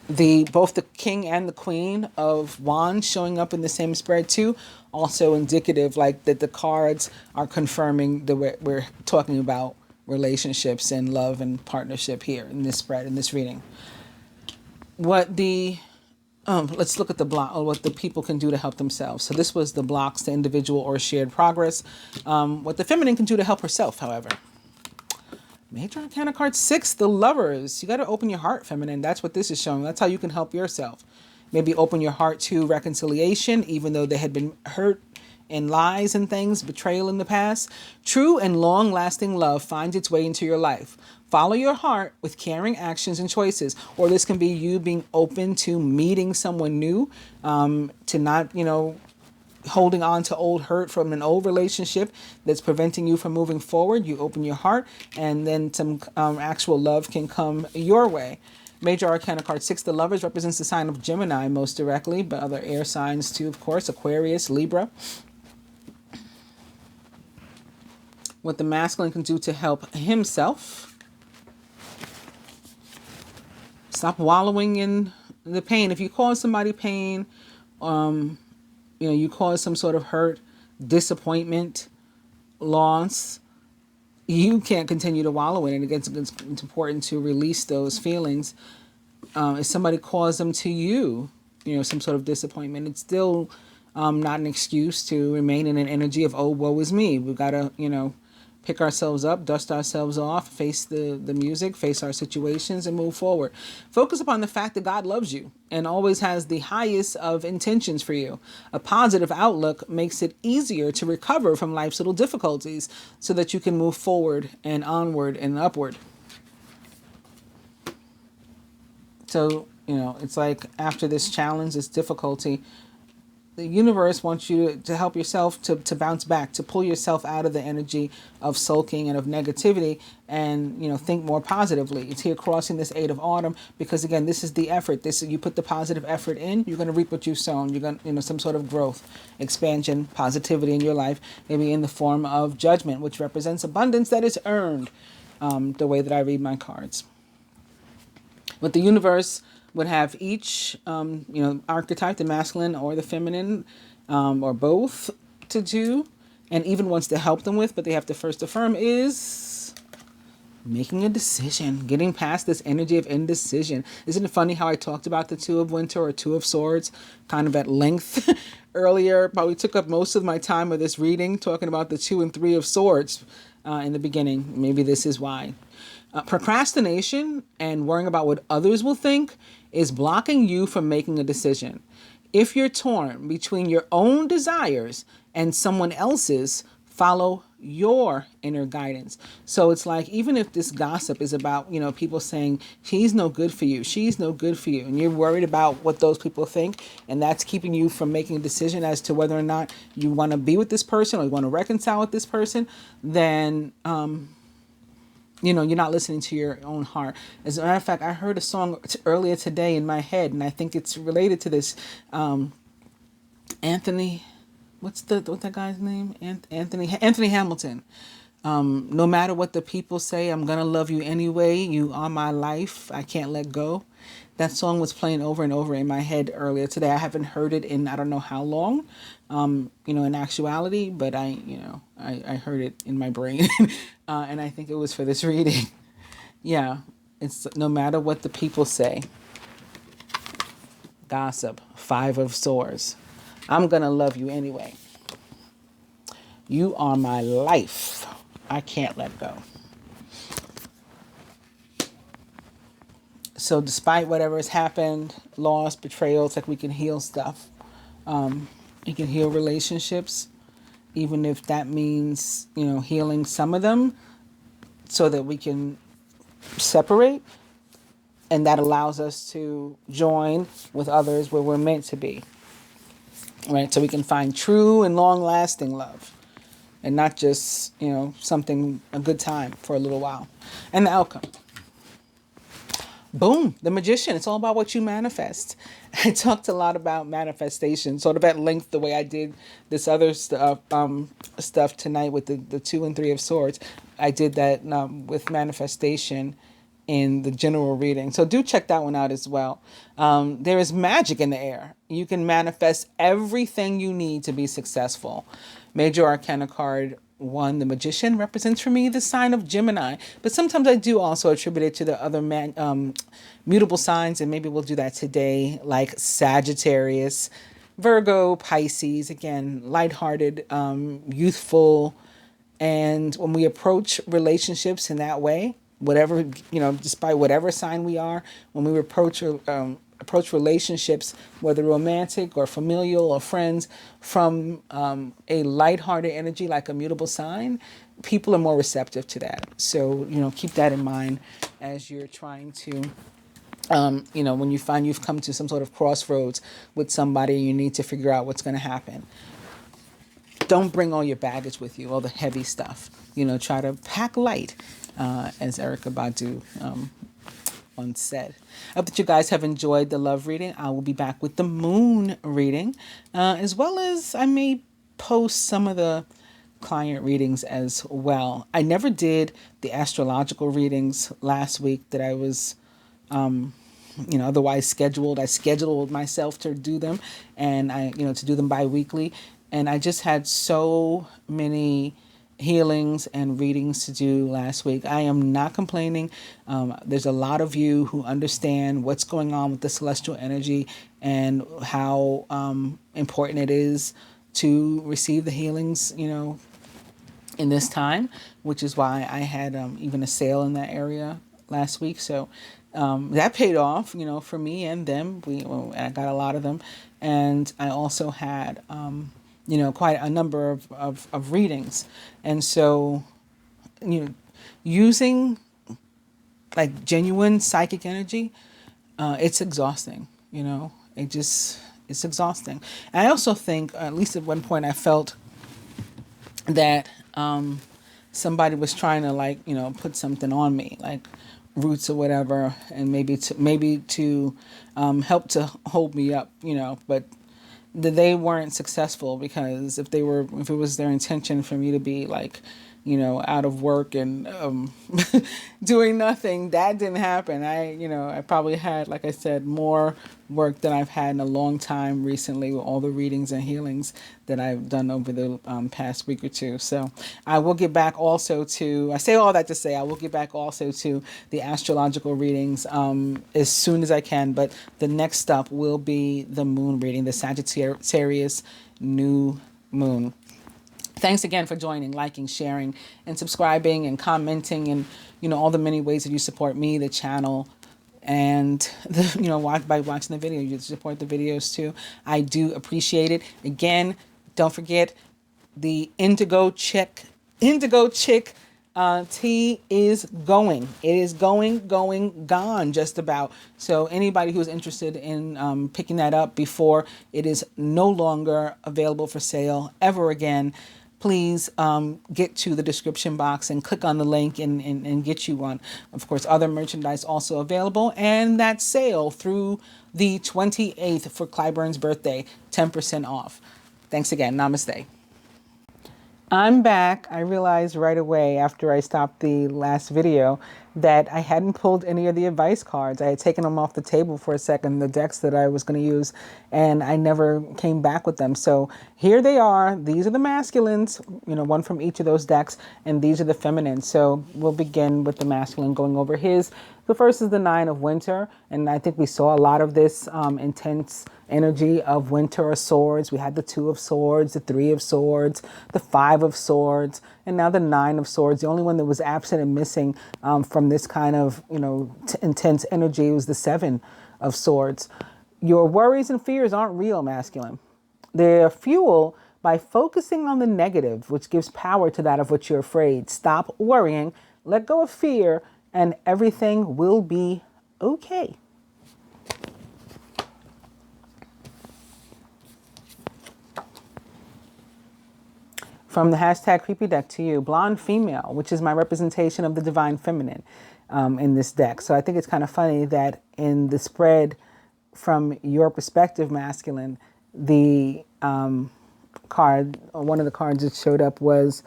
Both the King and the Queen of Wands showing up in the same spread too. Also indicative, like, that the cards are confirming that we're talking about relationships and love and partnership here in this spread, in this reading. Let's look at the block, or what the people can do to help themselves. So this was the blocks to individual or shared progress. What the feminine can do to help herself, however. Major arcana card 6, the Lovers. You got to open your heart, feminine. That's what this is showing. That's how you can help yourself. Maybe open your heart to reconciliation, even though they had been hurt and lies and things, betrayal in the past. True and long-lasting love finds its way into your life. Follow your heart with caring actions and choices. Or this can be you being open to meeting someone new, to not, holding on to old hurt from an old relationship that's preventing you from moving forward. You open your heart, and then some actual love can come your way. Major Arcana card 6, the Lovers, represents the sign of Gemini most directly, but other air signs too, of course, Aquarius, Libra. What the masculine can do to help himself. Stop wallowing in the pain. If you cause somebody pain, you cause some sort of hurt, disappointment, loss, you can't continue to wallow in it. It's important to release those feelings. If somebody caused them to you, some sort of disappointment, it's still not an excuse to remain in an energy of, oh, woe is me. We've got to, pick ourselves up, dust ourselves off, face the music, face our situations, and move forward. Focus upon the fact that God loves you and always has the highest of intentions for you. A positive outlook makes it easier to recover from life's little difficulties so that you can move forward and onward and upward. So, it's like after this challenge, this difficulty, the universe wants you to help yourself to bounce back, to pull yourself out of the energy of sulking and of negativity, and think more positively. It's here crossing this 8 of autumn because, again, this is the effort. You put the positive effort in, you're going to reap what you've sown. You're going to, some sort of growth, expansion, positivity in your life, maybe in the form of judgment, which represents abundance that is earned, the way that I read my cards. With the universe would have each, archetype, the masculine or the feminine, or both to do, and even wants to help them with, but they have to first affirm, is making a decision, getting past this energy of indecision. Isn't it funny how I talked about the 2 of Winter or 2 of Swords kind of at length earlier? Probably took up most of my time of this reading talking about the 2 and 3 of Swords in the beginning. Maybe this is why. Procrastination and worrying about what others will think is blocking you from making a decision. If you're torn between your own desires and someone else's, follow your inner guidance. So it's like, even if this gossip is about, people saying he's no good for you, she's no good for you, and you're worried about what those people think, and that's keeping you from making a decision as to whether or not you want to be with this person or you want to reconcile with this person, then you're not listening to your own heart. As a matter of fact, I heard a song earlier today in my head, and I think it's related to this. Anthony, what's that guy's name? Anthony Hamilton. No matter what the people say, I'm gonna love you anyway. You are my life. I can't let go. That song was playing over and over in my head earlier today. I haven't heard it in I don't know how long, in actuality, but I heard it in my brain, and I think it was for this reading. Yeah, it's no matter what the people say. Gossip, 5 of Swords. I'm gonna love you anyway. You are my life. I can't let go. So despite whatever has happened, loss, betrayal, it's like we can heal stuff. We can heal relationships, even if that means, healing some of them so that we can separate. And that allows us to join with others where we're meant to be. Right? So we can find true and long-lasting love. And not just, a good time for a little while. And the outcome. Boom, the Magician. It's all about what you manifest. I talked a lot about manifestation, sort of at length, the way I did this other stuff tonight with the 2 and 3 of Swords. I did that with manifestation in the general reading. So do check that one out as well. There is magic in the air. You can manifest everything you need to be successful. Major Arcana card 1, the Magician, represents for me the sign of Gemini. But sometimes I do also attribute it to the other mutable signs, and maybe we'll do that today, like Sagittarius, Virgo, Pisces. Again, lighthearted, youthful. And when we approach relationships in that way, whatever, despite whatever sign we are, when we approach approach relationships, whether romantic or familial or friends, from a lighthearted energy like a mutable sign, people are more receptive to that. So, keep that in mind as you're trying to, when you find you've come to some sort of crossroads with somebody, you need to figure out what's going to happen. Don't bring all your baggage with you, all the heavy stuff. Try to pack light, as Erykah Badu once said. I hope that you guys have enjoyed the love reading. I will be back with the moon reading, as well as I may post some of the client readings as well. I never did the astrological readings last week that I was otherwise scheduled. I scheduled myself to do them, and to do them bi-weekly. And I just had so many healings and readings to do last week. I am not complaining. There's a lot of you who understand what's going on with the celestial energy and how important it is to receive the healings, in this time, which is why I had even a sale in that area last week. So that paid off, for me and them. I got a lot of them. And I also had quite a number of readings. And so, using like genuine psychic energy, it's exhausting, it's exhausting. And I also think, at least at one point, I felt that somebody was trying to put something on me, like roots or whatever, and maybe to help to hold me up, but they weren't successful, because if it was their intention for me to be out of work and doing nothing, that didn't happen. I probably had, like I said, more work than I've had in a long time recently with all the readings and healings that I've done over the past week or two. So I will get back also to, I say all that to say, I will get back also to the astrological readings as soon as I can. But the next stop will be the moon reading, the Sagittarius new moon. Thanks again for joining, liking, sharing, and subscribing and commenting, and all the many ways that you support me, the channel, and by watching the video. You support the videos too. I do appreciate it. Again, don't forget the Indigo Chick tea is going. It is gone just about. So anybody who's interested in picking that up before it is no longer available for sale ever again, please get to the description box and click on the link and get you one. Of course, other merchandise also available, and that sale through the 28th for Clyburn's birthday, 10% off. Thanks again. Namaste. I'm back. I realized right away after I stopped the last video that I hadn't pulled any of the advice cards. I had taken them off the table for a second, the decks that I was going to use, and I never came back with them. So here they are. These are the masculines, one from each of those decks, and these are the feminines. So we'll begin with the masculine, going over his. The first is the Nine of Winter, and I think we saw a lot of this intense energy of Winter of Swords. We had the Two of Swords, the Three of Swords, the Five of Swords, and now the Nine of Swords. The only one that was absent and missing from this kind of intense energy was the Seven of Swords. Your worries and fears aren't real, masculine. They're fueled by focusing on the negative, which gives power to that of which you're afraid. Stop worrying, let go of fear, and everything will be okay. From the hashtag creepy deck to you, blonde female, which is my representation of the divine feminine in this deck. So I think it's kind of funny that in the spread from your perspective, masculine, the card, or one of the cards that showed up was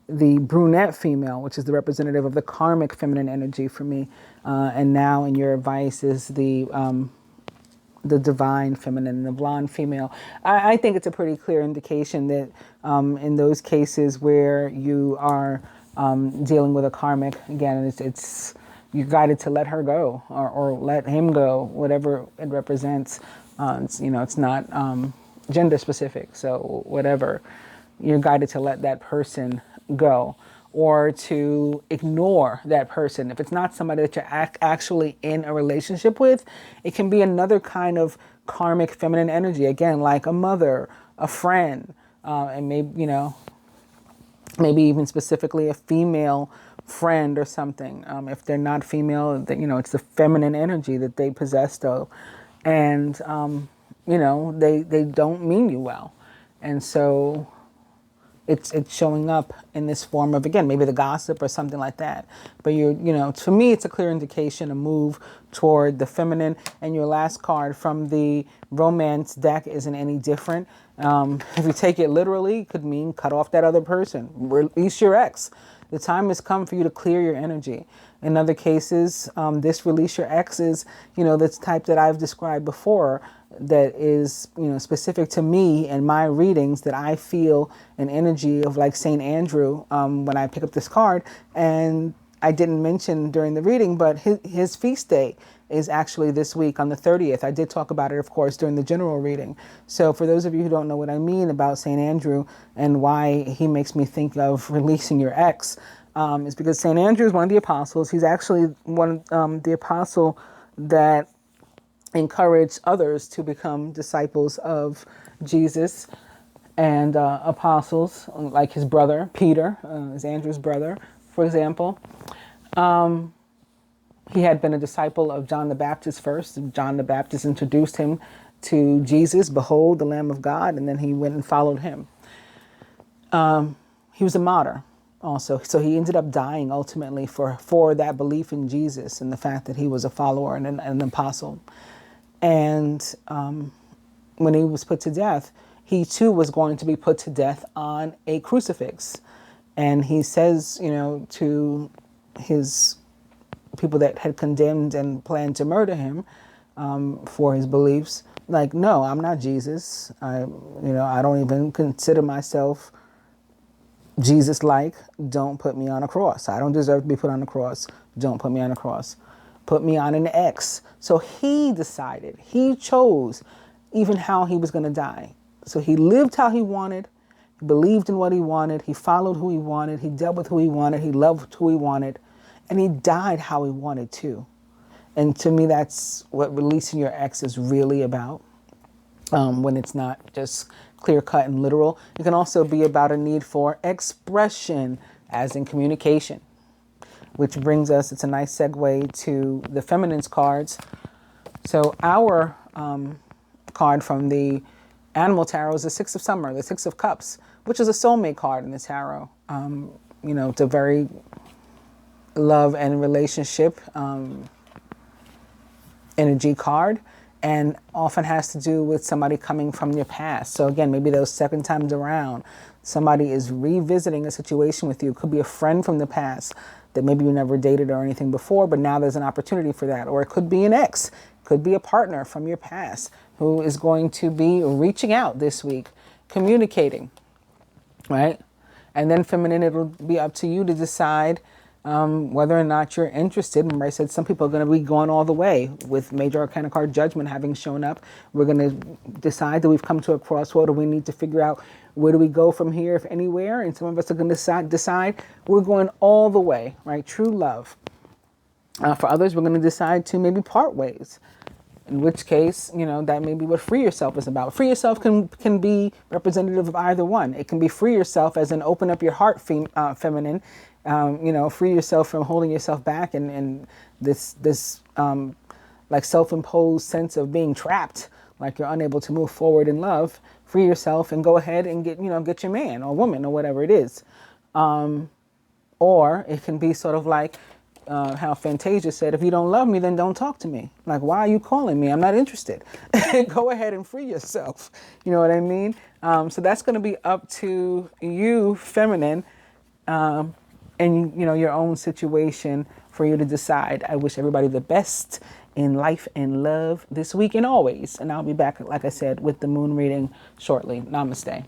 the brunette female, which is the representative of the karmic feminine energy for me. And now in your advice is the divine feminine, the blonde female. I think it's a pretty clear indication that in those cases where you are dealing with a karmic, again, it's you're guided to let her go or let him go, whatever it represents. It's not gender specific, so whatever. You're guided to let that person go, or to ignore that person. If it's not somebody that you're actually in a relationship with, it can be another kind of karmic feminine energy. Again, like a mother, a friend, and maybe, you know, maybe even specifically a female friend or something. If they're not female, you know, it's the feminine energy that they possess though. And, you know, they don't mean you well. And so it's showing up in this form of, again, maybe the gossip or something like that. But you know, to me, it's a clear indication, a move toward the feminine. And your last card from the romance deck isn't any different. If you take it literally, it could mean cut off that other person, release your ex. The time has come for you to clear your energy. In other cases, this release your ex is, you know, this type that I've described before, that is, you know, specific to me and my readings, that I feel an energy of like St. Andrew when I pick up this card. And I didn't mention during the reading, but his feast day is actually this week on the 30th. I did talk about it, of course, during the general reading. So for those of you who don't know what I mean about St. Andrew and why he makes me think of releasing your ex, is because St. Andrew is one of the apostles. He's actually one of the apostle that encouraged others to become disciples of Jesus, and apostles like his brother Peter, is Andrew's brother, for example. He had been a disciple of John the Baptist first. John the Baptist introduced him to Jesus, behold the Lamb of God, and then he went and followed him. He was a martyr also, so he ended up dying ultimately for that belief in Jesus and the fact that he was a follower and an apostle. And when he was put to death, he too was going to be put to death on a crucifix. And he says, you know, to his people that had condemned and planned to murder him for his beliefs, like, no, I'm not Jesus. I don't even consider myself Jesus-like. Don't put me on a cross. I don't deserve to be put on a cross. Don't put me on a cross. Put me on an X. So he decided, he chose even how he was going to die. So he lived how he wanted, he believed in what he wanted, he followed who he wanted, he dealt with who he wanted, he loved who he wanted, and he died how he wanted to. And to me, that's what releasing your ex is really about, when it's not just clear-cut and literal. It can also be about a need for expression, as in communication. Which brings us, it's a nice segue to the feminine's cards. So our card from the Animal Tarot is the Six of Summer, the Six of Cups, which is a soulmate card in the tarot. You know, it's a very love and relationship energy card, and often has to do with somebody coming from your past. So again, maybe those second times around, somebody is revisiting a situation with you. It could be a friend from the past that maybe you never dated or anything before, but now there's an opportunity for that. Or it could be an ex, could be a partner from your past who is going to be reaching out this week, communicating, right? And then feminine, it'll be up to you to decide whether or not you're interested. Remember I said some people are going to be going all the way with Major Arcana card Judgment having shown up. We're going to decide that we've come to a crossroad and we need to figure out where do we go from here, if anywhere. And some of us are going to decide we're going all the way, right? True love. For others, we're going to decide to maybe part ways. In which case, you know, that may be what free yourself is about. Free yourself can be representative of either one. It can be free yourself as in open up your heart, feminine. You know, free yourself from holding yourself back and this like self-imposed sense of being trapped, like you're unable to move forward in love. Free yourself and go ahead and get your man or woman or whatever it is. Or it can be sort of like how Fantasia said, if you don't love me, then don't talk to me. Like, why are you calling me? I'm not interested. Go ahead and free yourself. You know what I mean? So that's going to be up to you, feminine, and you know, your own situation for you to decide. I wish everybody the best in life and love this week and always. And I'll be back, like I said, with the moon reading shortly. Namaste.